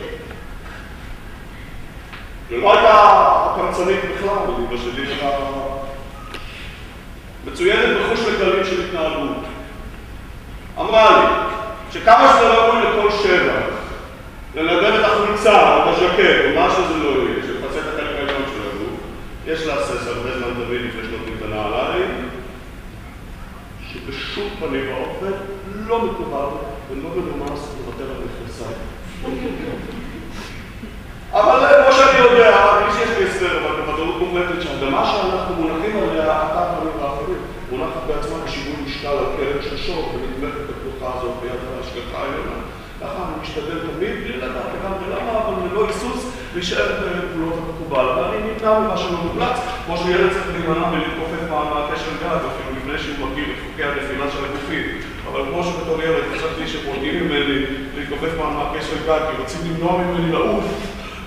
ולא הייתה פרצנית בכלל, אמא שלי הייתה מצוינת בחוש לכללים של התנהגות. אמרה לי שכמה שזה ראוי לכל שבע, לנדב את החולצה או בז'קט או מה שזה לא יהיה, שתפצה את החלק העליון של הגוף, יש להסס הרבה זמן דוד לפני שנותנים את הנעליים, שבשום פנים ואופן לא מקובל ולא מנומס לוותר על מכנסיים. אבל כמו שאני יודע, מי שיש לי הסבר, אבל בוודאות מוחלטת שהאדמה שאנחנו מונחים עליה, אתה הפנים והאחרים, מונחת בעצמה בשיווי משקל על קרן של שור ונתמכת בפתוחה הזאת ביד ההשגחה העליונה. ככה אני משתדל תמיד, בלי לדעת לגמרי למה, אבל ללא היסוס להישאר בפעולות המקובל. ואני נמנע ממה שלא מומלץ, כמו שילד צריך להימנע מלהתכופף מהמעטה של גז, אפילו לפני שהוא מכיר את חוקי הנפילה של הגופים. אבל כמו שבתור ילד חשבתי שמונעים ממני להתכופף מהמעטה של גז, כי רוצים למנוע ממני לעוף.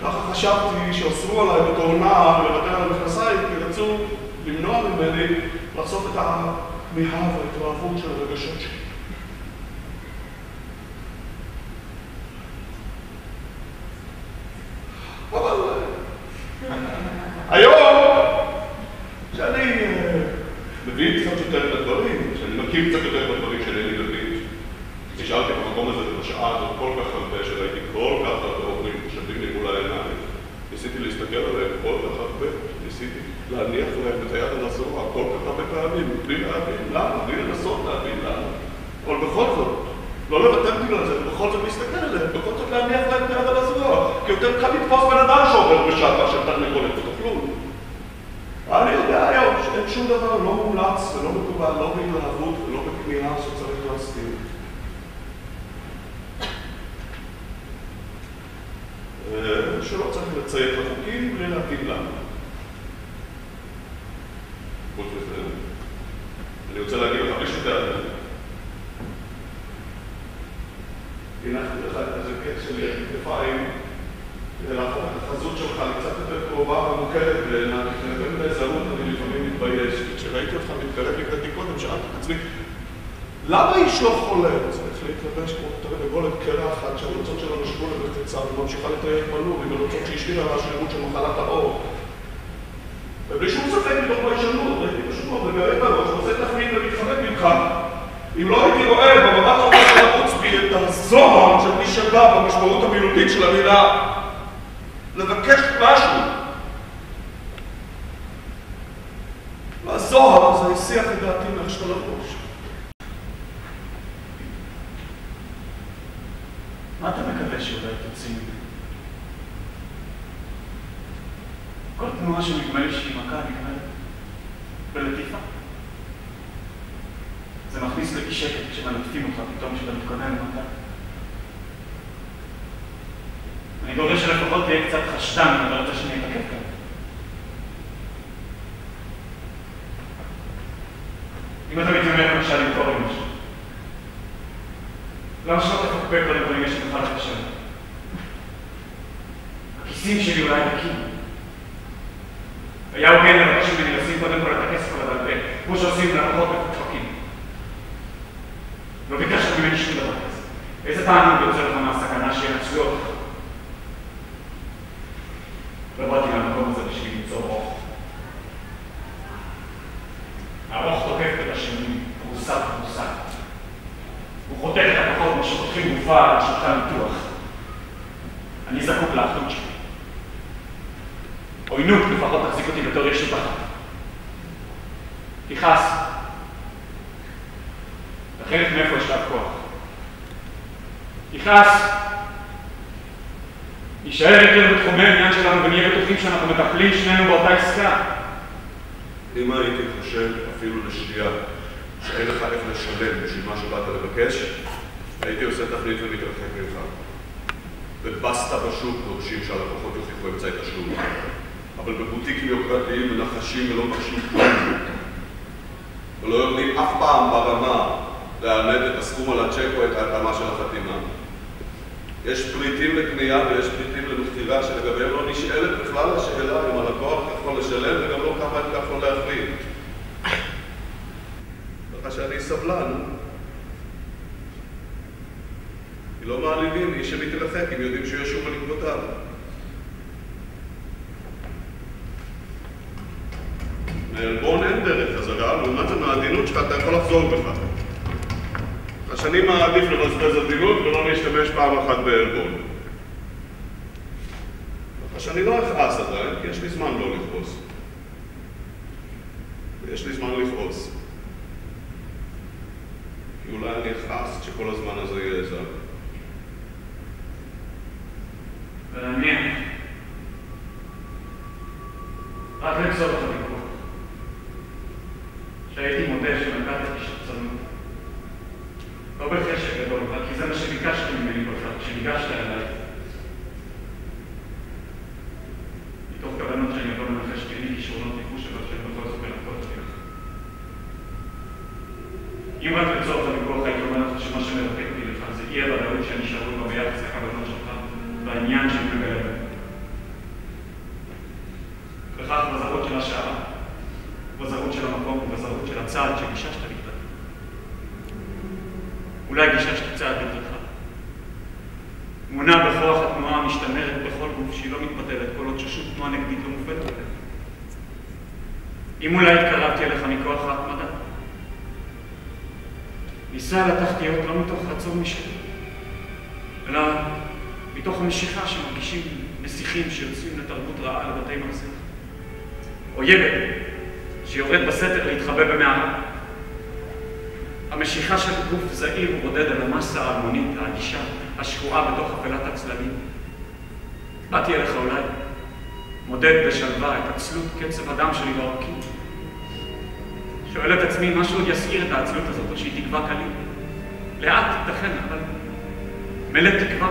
ככה חשבתי שאוסרו עליי בתור נער לוותר על המכנסיים, כי רצו למנוע ממני לחשוף את הכמיהה וההתרעבות של הרגשות שלי. אבל היום, שאני מבין קצת יותר את הדברים, שאני מכיר קצת יותר את הדברים של אלי דוד, נשארתי במקום הזה בשעה הזאת כל כך הרבה, שראיתי כל כך הרבה עוברים שווים לי מול העיניים. ניסיתי להסתכל עליהם כל כך הרבה, ניסיתי להניח להם את היד על הזרוע כל כך הרבה פעמים, בלי להבין למה, בלי לנסות להבין למה. אבל בכל זאת, לא לוותר בגלל זה, בכל זאת להסתכל עליהם, בכל זאת להניח להם את היד על הזרוע, כי יותר קל לתפוס בן אדם שעובר בשעה של תרנגולת ותאכלו. אני יודע היום שאין שום דבר לא מומלץ ולא מקובל, לא בהתלהבות ולא בכמיהה שצריך להסתיר. שלא צריך לציית לחוקים בלי להגיד למה. חוץ מזה, אני רוצה להגיד לך, יש לדעת את זה. הנחתי לך את איזה קץ שלי על כתפיים, להפוך את החזות שלך קצת יותר קרובה ומוכרת בעיניי, לפני בהזדמנות אני לפעמים מתבייש. כשראיתי אותך מתקרב לקראתי קודם, שאלתי את עצמי, למה איש לא חולה? צריך להתלבש כמו תרנגולת קרחת שהנוצות שלה נשבו לבצצה וממשיכה לטייל בלוב עם הנוצות שהשאירה לה השלמות של מחלת העור. ובלי שום ספק מתוך ביישנות, ראיתי פשוט מאוד לגרד בראש, ועושה תפנית ומתחבק ממך. אם לא הייתי רואה במבט רבה של ערוץ בי את הזוהר של מי שבא במשמעות המילולית של המילה לבקש משהו. והזוהר זה השיח את דעתי מהשתלת ראש. מה אתה מקווה שאולי תוציא ממנו? כל תנועה שנגמר לי שהיא מכה נגמרת בלטיפה. זה מכניס לי שקט כשמלטפים אותך פתאום שאתה מתכונן למכה. אני דורש שלפחות תהיה קצת חשדן אם אתה רוצה שאני אתעכב כאן. אם אתה מתיימר למשל למכור עם משהו. למה שלא תפקפק קודם כל אם יש לך את השם? הכיסים שלי אולי דקים. היה הוגן לבקש ממני לשים קודם כל את הכסף על הבלבל, כמו שעושים ללקוחות מפוקפקים. לא ביקשת ממני שום דבר כזה. איזה טענות יוצא לך מהסכנה שינצלו אותך? לא באתי למקום הזה בשביל למצוא רוח. הרוח תוקף את השנים, פרוסה ופרוסה. הוא חותך את הכוחות כמו שחותכים גופה על שולחן ניתוח. אני זקוק לאחדות שלי. עוינות לפחות תחזיק אותי בתור ישות אחת. תיחס. לחלק מאיפה יש לך כוח. תיחס. יישאר יותר בתחומי העניין שלנו ונהיה בטוחים שאנחנו מטפלים שנינו באותה עסקה. אם הייתי חושב אפילו לשנייה שאין לך איך לשלם בשביל מה שבאת לבקש, הייתי עושה תפנית ומתרחק ממך. ובסטה בשוק דורשים שהלקוחות יוכיחו אמצעי תשלום. אבל בבוטיקים יוקרתיים מנחשים ולא מרשים כלום. ולא יודעים אף פעם ברמה להעמד את הסכום על הצ'ק או את ההתאמה של החתימה. יש פריטים לקנייה ויש פריטים למכירה שלגביהם לא נשאלת בכלל השאלה אם הלקוח יכול לשלם וגם לא כמה את יכול להחליט. ככה שאני סבלן. לא מעליבים, איש שביט תלחק, הם יודעים שהוא ישוב על עקבותיו. מעלבון אין דרך חזרה, לעומת זה מהעדינות שלך אתה יכול לחזור בך. אז אני מעדיף לבזבז עדינות ולא להשתמש פעם אחת בעלבון. אז אני לא אכעס עדיין, כי יש לי זמן לא לכעוס. ויש לי זמן לכעוס. כי אולי אני אכעס כשכל הזמן הזה יהיה עזר. ולהניח, רק לגזור את הוויכוח, שהייתי מודה שנקטתי שחצנות. לא בחשק גדול, אבל כי זה מה שביקשת ממני בכלל, כשניגשת אליי. מתוך כוונות שאני יכול לנחש כי אין לי כישרונות ניחוש אבל שאני בכל זאת מלכות אותי לך. אם רק לצורך הוויכוח הייתי אומר לך שמה שמרתק אותי לך זה אי הוודאות שאני שרוי בה ביחס לכוונות שלך והעניין שאני מגלה בהם. וכך בזרות של השעה, בזרות של המקום ובזרות של הצעד שגיששת לקראתי. אולי גיששת צעד לקראתך. מונה בכוח התנועה המשתמרת בכל גוף שהיא לא מתבטלת כל עוד ששום תנועה נגדית לא מופלת עליה. אם אולי התקרבתי אליך מכוח ההתמדה, ניסה על התחתיות לא מתוך רצון משלי, אלא מתוך המשיכה שמרגישים נסיכים שיוצאים לתרבות רעה לבתי מרזח. או ילד שיורד בסתר להתחבא במערה. המשיכה של גוף זעיר ובודד על המסה ההרמונית, האדישה, השקועה בתוך אפלת הצללים. באתי אליך אולי, מודד בשלווה את עצלות קצב הדם שלי בעורקים. שואל את עצמי מה שעוד יסעיר את העצלות הזאת, או שהיא תקווה קלים. לאט תיתכן, אבל מלא תקווה.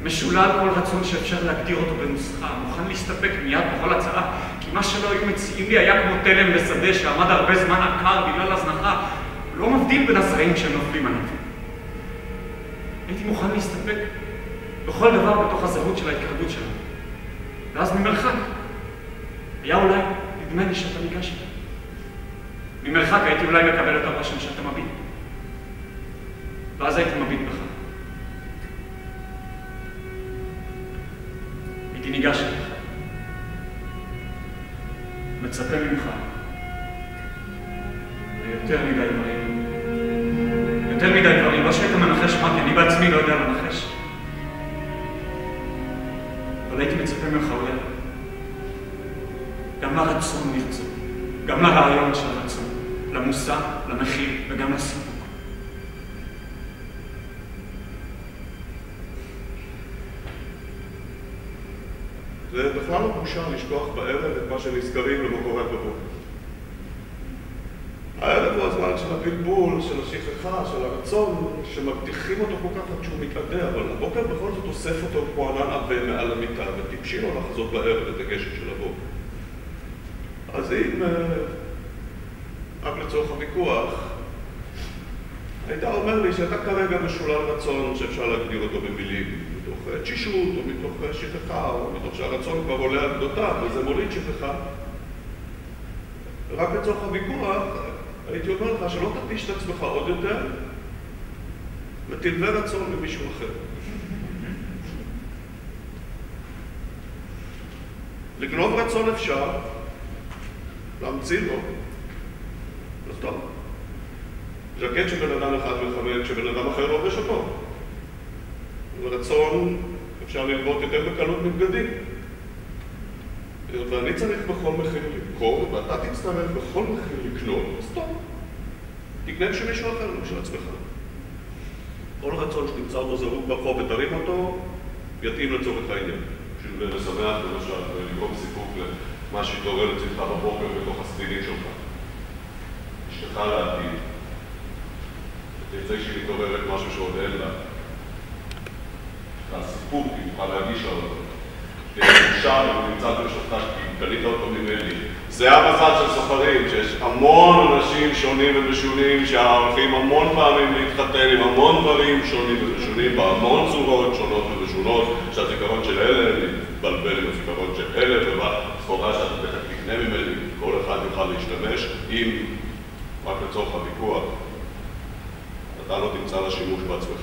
משולל כל רצון שאפשר להגדיר אותו בנוסחה, מוכן להסתפק מיד בכל הצעה, כי מה שלא היו מציעים לי היה כמו תלם בשדה שעמד הרבה זמן עקר בגלל הזנחה, לא מבדיל בין הזרעים כשהם נופלים ענפים. הייתי מוכן להסתפק בכל דבר בתוך הזהות של ההתקרבות שלנו. ואז ממרחק, היה אולי נדמה לי שאתה ניגש איתה. ממרחק הייתי אולי מקבל את הרושם שאתה מביט. ואז הייתי מביט בך. הייתי ניגש אליך. מצפה ממך. יותר מדי דברים. יותר מדי דברים. לא שהיית מנחש מה, כי אני בעצמי לא יודע לנחש. אבל הייתי מצפה ממך אולי. גם לרצון לרצות. גם לרעיון של הרצון. למושא, למחיר וגם לסיפוק. זה בכלל לא בושה לשכוח בערב את מה שנזכרים למחרת בבוקר. הערב הוא הזמן של הבלבול, של השכחה, של הרצון, שמבטיחים אותו כל כך עד שהוא מתעדה, אבל הבוקר בכל זאת אוסף אותו כמו ענן עבה מעל המיטה, וטיפשי לו לחזות בערב את הגשם של הבוקר. אז אם, רק לצורך הוויכוח, הייתה אומר לי שאתה כרגע משולל רצון שאפשר להגדיר אותו במילים, מתוך תשישות, או מתוך שכחה, או מתוך שהרצון כבר עולה על גדותיו, וזה מוליד שכחה. רק לצורך הוויכוח, הייתי אומר לך שלא תתיש את עצמך עוד יותר, ותלווה רצון ממישהו אחר. לגנוב רצון אפשר, להמציא לו, אז טוב. ז'קט שבן אדם אחד מכוון, שבן אדם אחר לובש אותו. ורצון אפשר ללבוט יותר בקלות מבגדים. ואני צריך בכל מחיר למכור, ואתה תצטרך בכל מחיר לקנות, אז טוב. תקנה בשביל מישהו אחר, לא בשביל עצמך. כל רצון שתמצא אותו זרוק ברחוב ותרים אותו, יתאים לצורך העניין. בשביל לשמח למשל, ולגרום סיפוק למה שהתעורר לצלך בבוקר בתוך הספינים שלך. אשתך לעתיד. תרצה שהיא מתעוררת משהו שעוד אין לה. הסיפוק, היא תוכל להגיש על אותו. תשאר, הוא נמצא ברשותך, כי קנית אותו ממני. זה המזל של סוחרים, שיש המון אנשים שונים ומשונים שהולכים המון פעמים להתחתן עם המון דברים שונים ומשונים, בהמון צורות שונות ומשונות, שהזיכרון של אלה מתבלבל עם הזיכרון של אלה, ובסחורה שאתה תכף תקנה ממני, כל אחד יוכל להשתמש, אם רק לצורך הוויכוח, אתה לא תמצא לה שימוש בעצמך.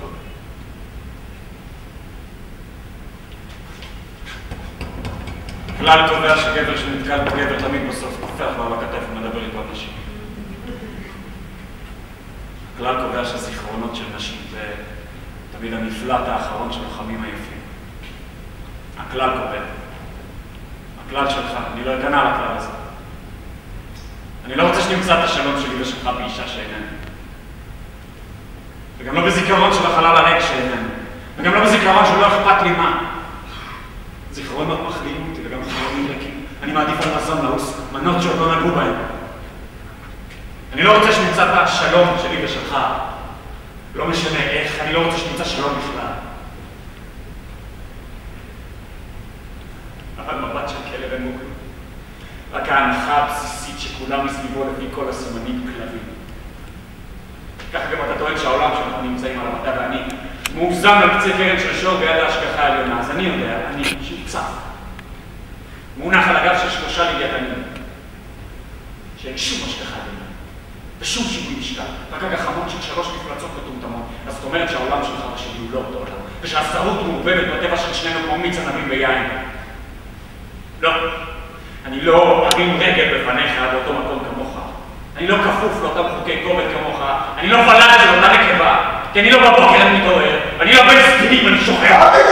הכלל קובע שגבר שנתקל בגבר תמיד בסוף הופך לו על הכתף ומדבר איתו על נשים. הכלל קובע שזיכרונות של נשים זה תמיד המפלט האחרון של לוחמים היפים. הכלל קובע. הכלל שלך, אני לא אגנה על הכלל הזה. אני לא רוצה שתמצא את השלום שלי ושלך באישה שאיננו. וגם לא בזיכרון של החלל הריק שאיננו. וגם לא בזיכרון שלא אכפת לי מה. זיכרונות מחדימים אותי וגם זיכרונות ריקים. אני מעדיף על מזון לעוס, מנות שעוד לא נגעו בהם. אני לא רוצה שנמצא את השלום שלי ושלך. לא משנה איך, אני לא רוצה שנמצא שלום בכלל. אבל מבט של כלב אין מוגן. רק ההנחה הבסיסית שכולם מסביבו לפי כל הסימנים כלבים. ככה גם אתה טוען שהעולם שאנחנו נמצאים עליו, אתה ואני, מאוזן על קצה קרן של שור ביד ההשגחה העליונה. אז אני יודע, אני שמצא. מונח על הגב של 3 לוויתנים. שאין שום השגחה עליונה. ושום שיווי משקל. רק הגחמות של 3 מפלצות מטומטמות. אז זאת אומרת שהעולם שלך ושלי הוא לא אותו עולם. ושהשרות מעובדת בטבע של שנינו כמו מיץ ענבים ביין. לא. אני לא ארים רגל בפניך באותו מקום כמוך. אני לא כפוף לאותם חוקי כובד כמוך. אני לא פלט של אותה נקבה. כי אני לא בבוקר אני מתעורר. ואני לא בן ספינים, אני שוכר. אל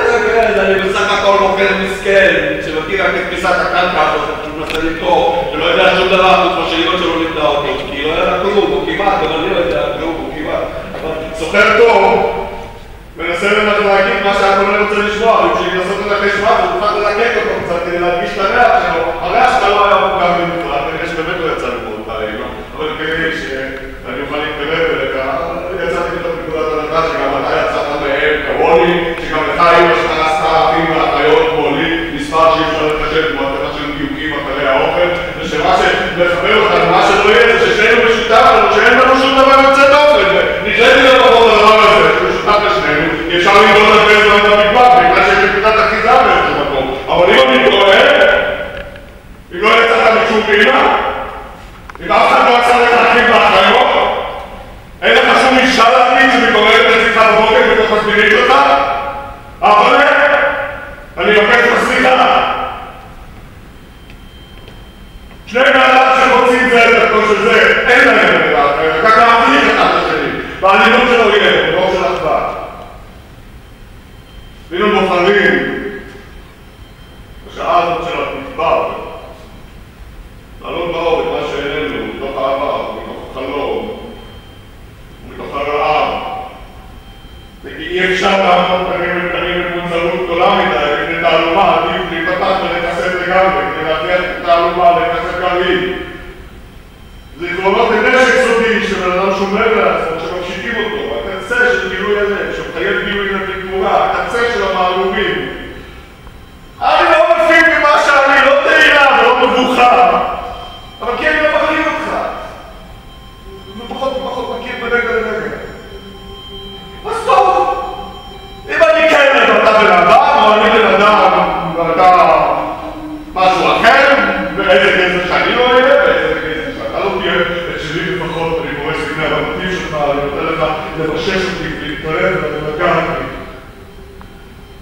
תתגרז, אני בסך הכל מוכר מסכן, שמכיר רק את פיסת הקרקע הזאת, שהוא מנסה לקרוא, שלא יודע שום דבר, חוץ מה שאימא שלו לימדה אותו, כי היא לא ידעה כלום, או כמעט, אבל אני לא יודע כלום, או כמעט. אבל סוחר טוב, מנסה להגיד מה שהכל לא רוצה לשמוע, ובשביל לעשות את החשמע, הוא מוכן ללקק אותו קצת כדי להדגיש את הריח שלו. הריח שלו לא היה מוכר בנפרד, כנראה שבאמת לא יצא לפה אותה, אבל כנראה שאני אוכל להתקרב אליך, יצאתי מתוך נקודת הנחה שגם אתה יצאת מהם כמוני, שגם לך אמא שלך עשתה אחים ואחיות כמו לי, מספר שאי אפשר לחשב כמו הטבע של דיוקים אחרי האוכל, ושמה שמחבר אותנו, מה שלא יהיה זה ששנינו משותף לנו, שאין לנו שום דבר יוצא דופן, ונשארתי לפחות הדבר הזה, שמשותף לשנינו, אפשר לראות על זה זמן במטבח, בגלל שיש נקודת אחיזה באיזשהו מקום, אבל אם אני טועה, אם לא יצאת משום אמא, אם אף אחד לא יצא לך אחים ואחיות, אין לך שום אישה להגיד שמתעוררת אצלך בבוקר בתוך הסבירים שלך? אבל אני מבקש לך סליחה. שני מעלה שרוצים זה את הכל של זה, אין להם דבר אחר, רק להבדיל אחד לשני, בעלילות של אויב, לא של אחווה. ואם הם בוחרים, בשעה הזאת של המדבר, לעלות באור את מה שאיננו, מתוך העבר, מתוך החלום, ומתוך הרעב. ואי אפשר לעמוד פנים במונזרות גדולה מדי, כדי תעלומה, עדיף להיפתח ולהתעסק לגמרי, כדי להבטיח את התעלומה, להתעסק גרעין. זיכרונות הם נשק סודי שבן אדם שומר לעצמו, שממשיכים אותו, הקצה של גילוי הלב, שמחייב גילוי לתגמורה, הקצה של המעלומים. אני לא מפיק ממה שאני, לא תהילה ולא מבוכה, אבל כי אני לא מכיר אותך. ופחות מכיר ברגע לרגע. אז טוב, אם אני כלב, אתה בן אדם, או אני בן אדם, ואתה משהו אחר, ואיזה גזר שאני לא אהיה, ואיזה גזר שאתה לא תהיה, את שלי לפחות, אני קורא סגני הבנתים שלך, אני נותן לך לבשש אותי ולהתקרב ולגע אותי.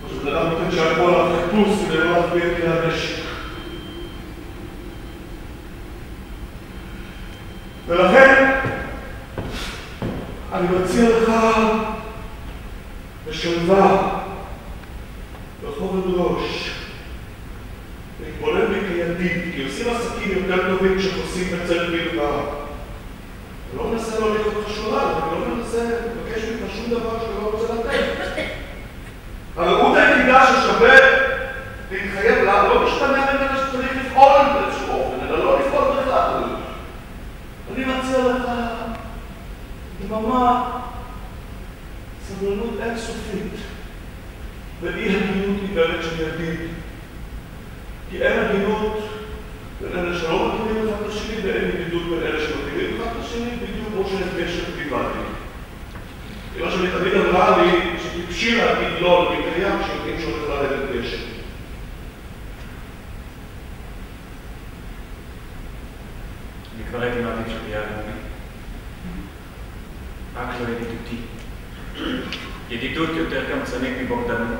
פשוט אדם נותן שהכל החיפוש כדי לא להביא את כלי הנשק. ולכן, אני מציע לך בשלווה, בכובד ראש, להתבונן בי כידיד, כי עושים עסקים יותר טובים כשחוסים בצל בלבד. אני לא מנסה לא להיות חשולה, אני לא מנסה לבקש ממך שום דבר שאתה לא רוצה לתת. הרעות היחידה ששווה להתחייב לה, לא משתנה ממנה שצריך לפעול באיזשהו אופן, אלא לא לפעול בכלל. אני מציע לך דממה, סבלנות אינסופית, ואי הגינות עיוורת של ידיד. כי אין הגינות בין אלה שלא מכירים אחד לשני, ואין ידידות בין אלה שמכירים אחד לשני, בדיוק כמו שאין קשר דיברתי. כי מה שאני תמיד אמרה לי, שטיפשי להגיד לא למקריים שיודעים שהולך לרדת קשר. אני כבר הייתי מעדיף שתהיה עלמומי. רק לא ידידותי. ידידות יותר קמצנית מבוגדנות.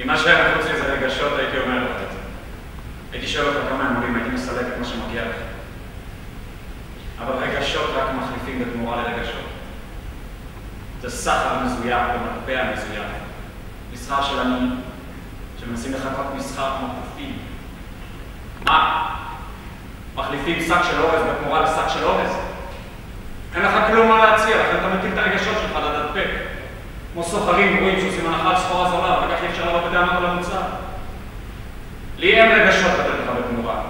אם מה שהיה מחוץ לי זה רגשות, הייתי אומר לך את זה. הייתי שואל אותך כמה אמורים, הייתי מסלק את מה שמגיע לך. אבל רגשות רק מחליפים בתמורה לרגשות. זה סחר מזויף, במטבע מזויף. מסחר של עניים, שמנסים לחכות מסחר כמו קופים. מה? מחליפים שק של אורז בתמורה לשק של אורז? אין לך כלום מה להציע, לכן אתה מטיל את הרגשות שלך לדדפק. כמו סוחרים רואים שעושים הנחה על סחורה זולה, וכך אי אפשר לבוא בדעמת על המוצר. לי אין רגשות לתת לך בתמורה.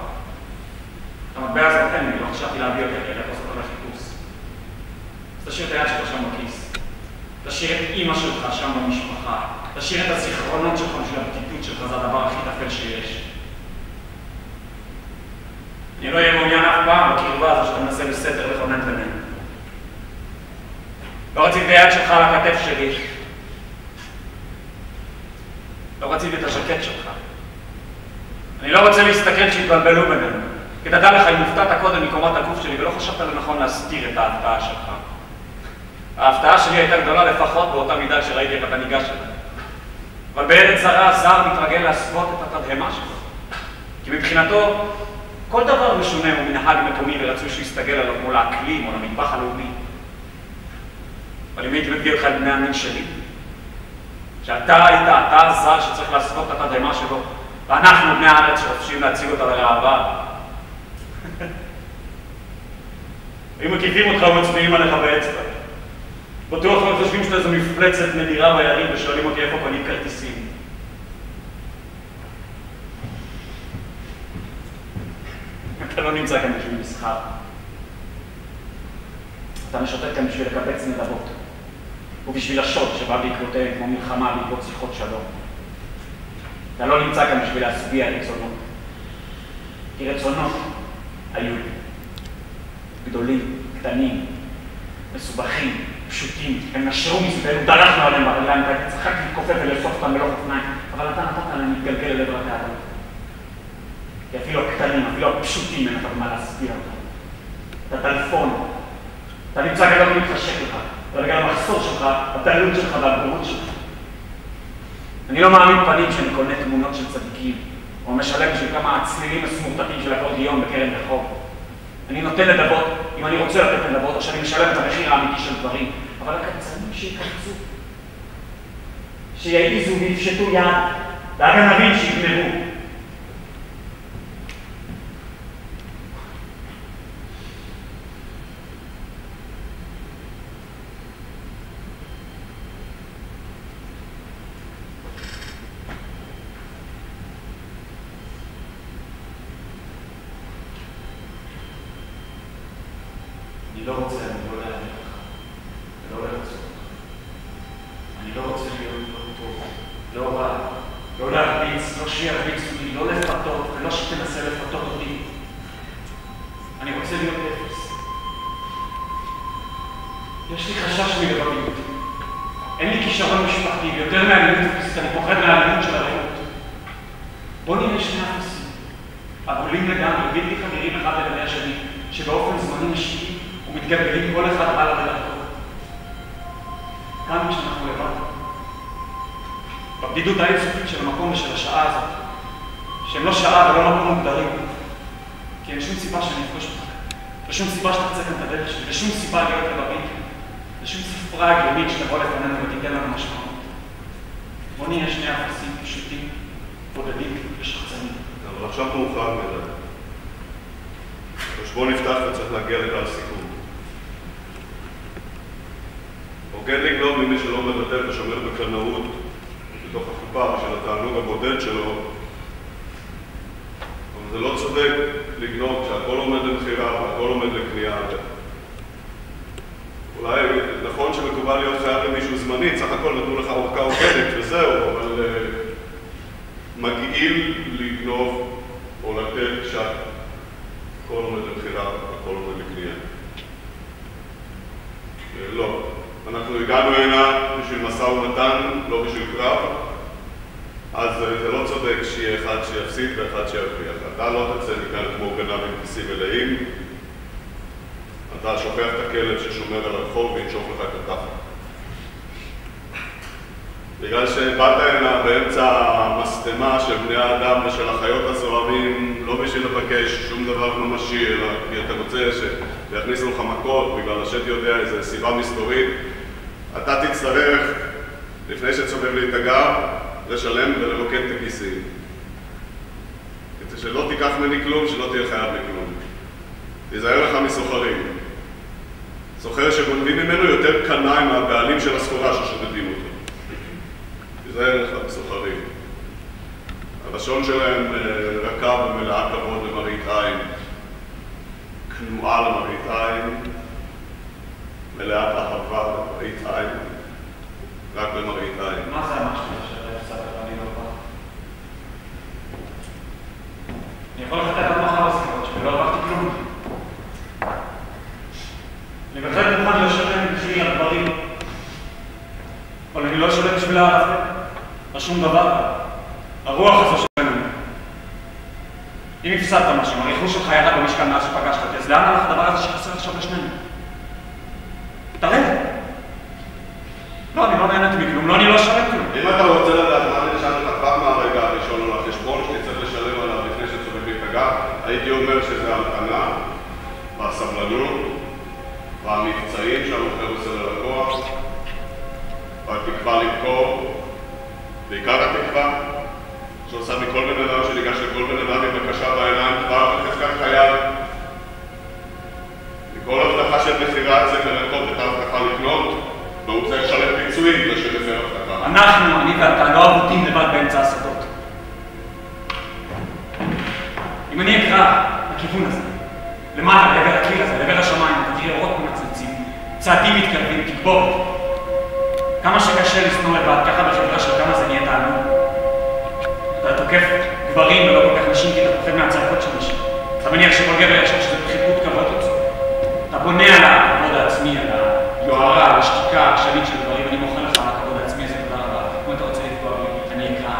המטבע הזה נותן לי, לא חשבתי להביא יותר כדי לעשות על החיפוש. אז תשאיר את היד שלך שם בכיס. תשאיר את אמא שלך שם במשפחה. תשאיר את הזיכרונות שלך בשביל הבדידות שלך, זה הדבר הכי תפל שיש. אני לא אהיה מעוניין אף פעם בקרבה הזו שאתה מנסה בסתר לכונן בינינו. לא רציתי את היד שלך על הכתף שלי. לא רציתי את הז'קט שלך. אני לא רוצה להסתכל שהתבלבלו בינינו. כי תדע לך, אם הופתעת קודם מקומת הגוף שלי ולא חשבת לנכון להסתיר את ההפתעה שלך. ההפתעה שלי הייתה גדולה לפחות באותה מידה שראיתי איך אתה ניגש אליה. אבל בארץ זרה, זר מתרגל להסוות את התדהמה שלו. כי מבחינתו, כל דבר משונה הוא מנהג מקומי ורצוי שיסתגל עליו כמו לאקלים או למטבח הלאומי. אבל אם הייתי מביא לך את בני המין שלי, שאתה היית, אתה הזר שצריך להסוות את התדהמה שלו, ואנחנו בני הארץ שחופשים להציג אותה לראווה. אם מקיפים אותך ומצביעים עליך באצבע. בטוח הם חושבים שאתה איזו מפלצת נדירה בירים ושואלים אותי איפה קונים כרטיסים. אתה לא נמצא כאן בשביל מסחר. אתה משוטט כאן בשביל לקבץ נדבות. ובשביל השוד שבא בעקבותיהם כמו מלחמה בעקבות שיחות שלום. אתה לא נמצא כאן בשביל להשביע רצונות. כי רצונות היו גדולים, קטנים, מסובכים, פשוטים. הם נשרו מסביבנו, דרכנו עליהם ברגליים, והייתי צחק להתכופף ולאסוף אותם בלא אופניים. אבל אתה נתת להם להתגלגל אל עבר התיאטרון. כי אפילו הקטנים, אפילו הפשוטים, אין לך מה להסביר אותם. אתה טלפון. אתה נמצא כאן לא מתחשק לך. ברגע המחסור שלך, התעלות שלך והבורות שלך. אני לא מאמין פנים שאני קונה תמונות של צדיקים, או משלם בשביל כמה הצלילים הסמורטטים של אקורדיון בקרן רחוב. אני נותן נדבות, אם אני רוצה לתת נדבות, או שאני משלם את המחיר האמיתי של דברים. אבל הקצנים שיקרצו, שיעיזו ויפשטו יד, והגנבים שיגנבו. אני לא רוצה, אני לא להאמין לך. אני לא לרצות. אני לא רוצה להיות לא טוב, לא רע, לא להרביץ, לא שירביצו לי, לא לפתות, ולא שתנסה לפתות אותי. אני רוצה להיות אפס. יש לי חשש מלבביות. אין לי כישרון משפחתי, ויותר מאלימות פיזית, אני פוחד מהאלימות של הרעות. בוא נראה שני אפסים. עגולים לגמרי, בלתי חברים אחד לגבי השני, שבאופן זמני משקיעים ומתגלגלים כל אחד הלאה בדרכו. גם כשאנחנו לבד. בבדידות האינסופית של המקום ושל השעה הזאת, שהם לא שעה ולא מקום מוגדרים, כי אין שום סיבה שאני אפגוש אותך, ושום סיבה שתחצה כאן את הדרך שלי, ושום סיבה להיות לבבית, ושום ספרה הגיונית שתבוא לפנינו ותיתן לנו משמעות. בוא נהיה שני אפסים פשוטים, בודדים ושחצנים. אבל עכשיו מאוחר מדי. חשבון נפתח וצריך להגיע לכלל סיכום. הוגן לגנוב ממי שלא מבטל ושומר בקנאות בתוך הקופה של התענוג הבודד שלו, אבל זה לא צודק לגנוב כשהכל עומד למחירה והכל עומד לקנייה. אולי נכון שמקובל להיות חייב למישהו זמני, סך הכל נתנו לך אורכה הוגנת וזהו, אבל מגעיל לגנוב או לתת כשהכל עומד למחירה והכל עומד לקנייה. לא. אנחנו הגענו הנה בשביל משא ומתן, לא בשביל קרב, אז זה לא צודק שיהיה אחד שיפסיד ואחד שירוויח. אתה לא תצא מכאן כמו גנב עם כיסים מלאים, אתה שוכח את הכלב ששומר על הרחוב וינשוך לך את התחת. בגלל שבאת הנה באמצע המסתמה של בני האדם ושל החיות הזוהרים, לא בשביל לבקש שום דבר ממשי, אלא כי אתה רוצה שיכניסו לך מכות בגלל השד יודע איזו סיבה מסתורית, אתה תצטרך, לפני שתסובב לי את הגב, לשלם ולרוקן את הכיסים. כדי שלא תיקח ממני כלום, שלא תהיה חייב לכלום. תיזהר לך מסוחרים. סוחר שגונבים ממנו יותר קנאי מהבעלים של הסחורה ששודדים אותו. תיזהר לך מסוחרים. הלשון שלהם רכה ומלאה כבוד למראית עין. כנועה למראית עין. מלאת אהבה למראית עין. רק למראית עין. מה זה המשהו שאתה הפסקת ואני לא בא? אני יכול לחטט עד מחר בשיחות שלי, לא עברתי כלום. אני בהחלט מוכן לשלם בשביל הדברים, אבל אני לא אשלם בשביל על שום דבר. הרוח הזו שלנו. אם הפסדת משהו, הריחוש שלך ירד במשקל מאז שפגשת אותי, אז לאן הלך הדבר הזה שחסר עכשיו לשנינו? תרד. לא, אני לא נהנתי מכלום, לא, אני לא אשלם כלום. אם אתה רוצה לדעת מה נשאר לך כבר מהרגע הראשון על החשבון שתצטרך לשלם עליו לפני שצובב לי את הגב, הייתי אומר שזה המתנה, והסבלנות, והמבצעים שהמוכר עושה ללקוח, והתקווה למכור, בעיקר התקווה, שעושה מכל בן אדם שניגש לכל בן אדם עם בקשה בעיניים כבר בחזקת חייו. מכל הבטחה של מחירה צריך לנקות את ההבטחה לקנות, והוא צריך לשלם פיצויים לשם לפי ההבטחה. אנחנו, אני ואתה, לא אבודים לבד באמצע השדות. אם אני אקרא לכיוון הזה, למעלה, לעבר הקיר הזה, לעבר השמיים, אתה תראה אורות מנצנצים, צעדים מתקרבים, תגבורת. כמה שקשה לשנוא לבד, ככה בחברה של כמה זה נהיה תענוג. אתה תוקף גברים ולא כל כך נשים, כי אתה פוחד מהצעקות של נשים. אתה מניח שכל גבר יחשוב שזה בחירות כבוד יוצא. אתה בונה על הכבוד העצמי, על היוהרה, על השתיקה העקשנית של דברים, אני מוכן לך על הכבוד העצמי הזה, תודה רבה. אם אתה רוצה לפגוע בי, אני אקרא,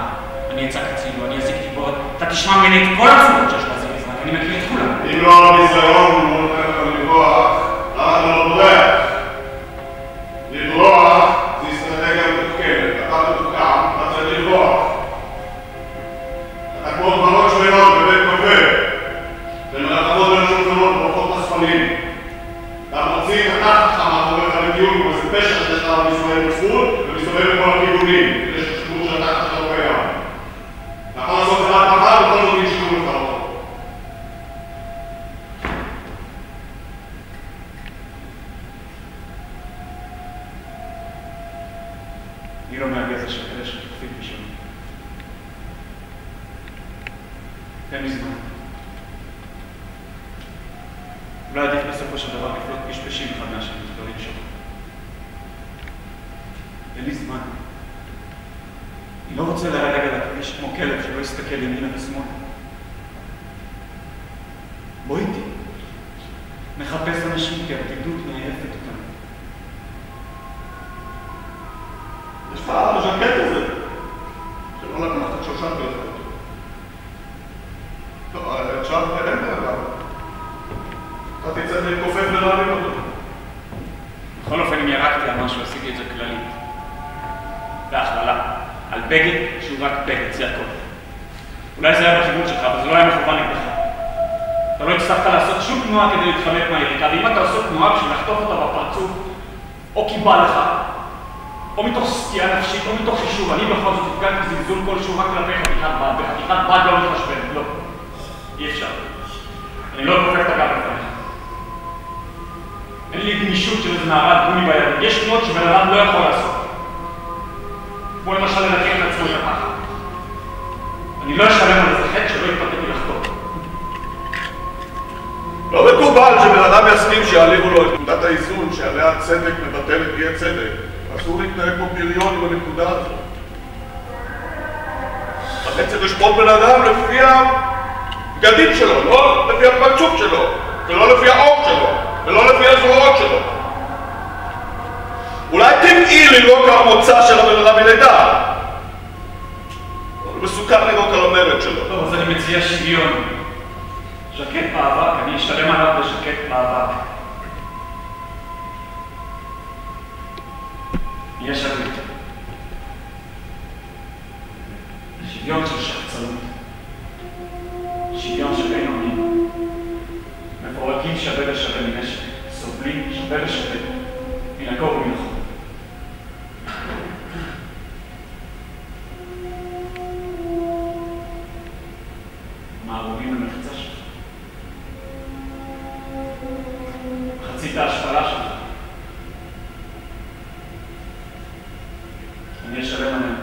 אני אצעק הצילו, אני אזיק תיבות, אתה תשמע ממני את כל הצורות שיש להזיק את זה, אני מכיר את כולם. אם לא הניסיון, הוא לא נותן לך לברוח, למה אתה לא בורח? לברוח זה אסטרטגיה מתוחכמת, אתה מתוחכם, אתה צריך לברוח. אתה כמו דברות שמנות בבית קפה, ומלאכות בין שולחנות ברחוב אספנים. אתה מוציא את התחת לך מאחוריך לדיון, כמו איזה פשע שיש לך מסתובב בחו"ל, ומסתובב בכל הכיוונים, כדי שתשמעו שהתחת שלך לא קיים. אתה יכול לעשות את זה רק מחר, וכל זאת ישמעו לך אותו. אני לא מהגזע של אלה שתוקפים בשבילי. תן לי זמן. אולי עדיף בסופו של דבר לפלוט פשפשים אחד מהשני, לא לנשוך. תן לי זמן. אני לא רוצה לרגע על הכביש כמו כלב שלא יסתכל ימינה ושמאלה. בוא איתי. מחפש אנשים כי הבדידות מעייפת אותנו. יש לך ז'קט הזה, שלא לקחת שושן ולחת אותו. לא, עכשיו אין בעיה. אתה תצטרך להתכופף ולהבין אותו. בכל אופן, אם ירקתי על משהו, עשיתי את זה כללית. בהכללה. על בגד שהוא רק בגד, זה הכל. אולי זה היה בכיוון שלך, אבל זה לא היה מכוון נגדך. אתה לא הצלחת לעשות שום תנועה כדי להתחמק מהיריקה, ואם אתה עושה תנועה בשביל לחטוף אותה בפרצוף, או כי בא לך, או מתוך סטייה נפשית, או מתוך חישוב, אני בכל זאת הפגנתי זלזול כלשהו רק כלפי חתיכת בד, וחתיכת בד לא מתחשבן, לא. אי אפשר. אני לא דופק את הגב לפניך. אין לי גמישות של איזה נערת גומי ביד. יש תנועות שבן אדם לא יכול לעשות. כמו למשל לנקר את עצמו את הפחד. אני לא אשלם על איזה חטא שלא התפתתי לחטוא. לא מקובל שבן אדם יסכים שיעליבו לו את נקודת האיזון, שעליה הצדק מבטל את אי הצדק. אסור להתנהג כמו בריון בנקודה הזאת. אתה צריך לשפוט בן אדם לפי הבגדים שלו, לא לפי הפרצוף שלו, ולא לפי האור שלו, ולא לפי הזרועות שלו. אולי טבעי ללעוק על המוצא של הבן אדם מלידה. אבל מסוכן ללעוק על המרד שלו. טוב, אז אני מציע שוויון. ז'קט מאבק, אני אשלם עליו בז'קט מאבק. יש שוויון. מרחקים שווה לשווה מנשק, סובלים שווה לשווה מן הקור ומן החום. מערומים למחצה שלך, מחצית ההשפלה שלך. אני אשלם עליהם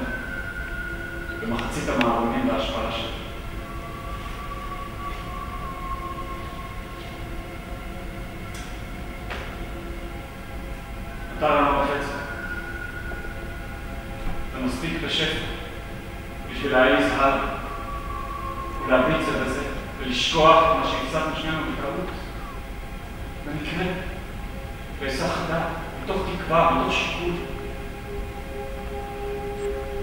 במחצית המערומים וההשפלה שלך. נותר לנו בחצי. אתה מספיק בשפע בשביל להעיז הלאה ולהביץ את זה ולשכוח את מה שהפסדנו שנינו בטעות. במקרה, בהיסח הדעת, מתוך תקווה, מתוך שיקול.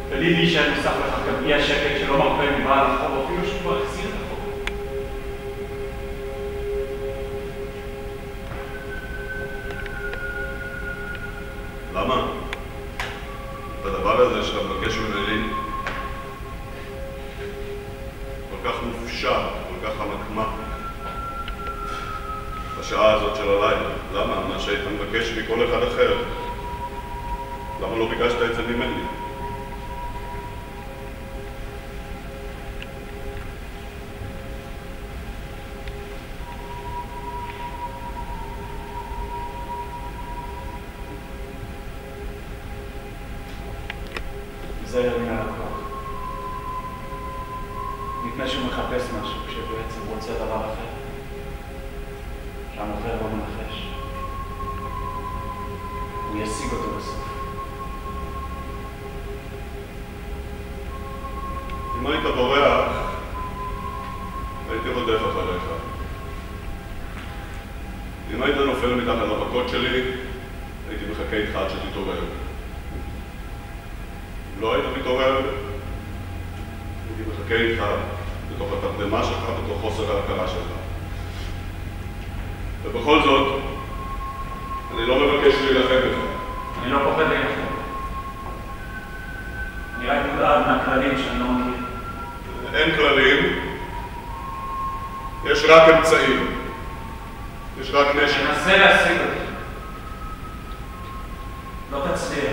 תליד לי שנוסף לך גם אי השקט שלא מרפא מבעל החוב, אפילו שהוא כבר החזיר את החוב. למה? את הדבר הזה שאתה מבקש ממני כל כך מופשט, כל כך המקמק בשעה הזאת של הלילה. למה? מה שהיית מבקש מכל אחד אחר. למה לא ביקשת את זה ממני? זהר מן הלקוח. מפני שהוא מחפש משהו כשבעצם הוא רוצה דבר אחר. שהמוכר לא מנחש. הוא ישיג אותו בסוף. אם היית בורח, הייתי רודף אחריך. אם היית נופל מתחת למכות שלי, הייתי מחכה איתך עד שתתעורר. אם לא היית מתעורר, הייתי מחכה איתך בתוך התרדמה שלך, בתוך חוסר ההכרה שלך. ובכל זאת, אני לא מבקש להילחם בך. אני לא פוחד להילחם. אני רק מודאג מהכללים שאני לא מכיר. אין כללים, יש רק אמצעים. יש רק נשק. תנסה להשיג אותי. לא תצליח.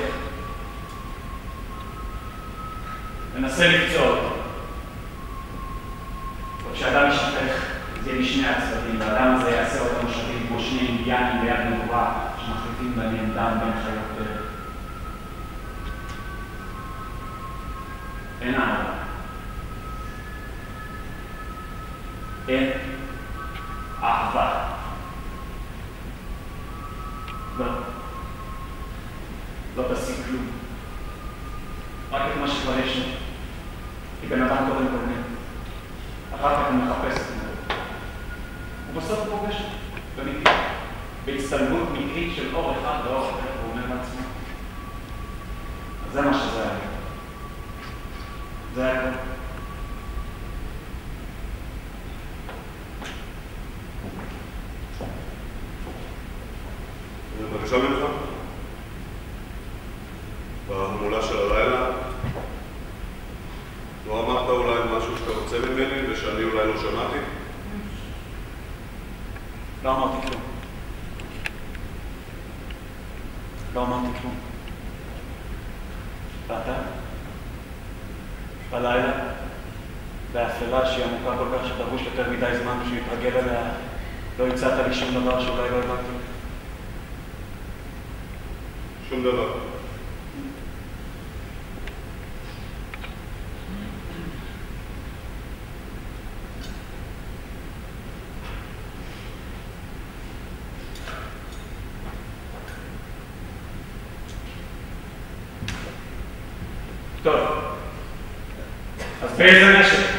תנסה לפצוע אותו. וכשאדם ישתך, זה יהיה משני הצדדים, והאדם הזה יעשה אותם שווים כמו שני אינדיאנים ביד נבואה, שמחליפים ביניהם דם בין חיות דרך. אין אהבה. אין אהבה. לא. לא תשיג כלום. רק את מה שכבר יש לי. כי בן אדם קודם קודם. אחר כך הוא מחפש את זה. ובסוף הוא פוגש במקרה. בהצטלבות מקרית של אור אחד ואור אחר, הוא אומר לעצמו. אז זה מה שזה היה. זה היה כל. בבקשה ממך, בהמולה של הלילה, לא אמרת אולי משהו שאתה רוצה ממני ושאני אולי לא שמעתי? לא אמרתי כלום. לא אמרתי כלום. ואתה? בלילה, באפלה שהיא עמוקה כל כך שתרבוש יותר מדי זמן בשביל להתרגל עליה, לא הצעת לי שום דבר שאולי לא הבנתי. שום דבר. טוב. אז באיזה נשק?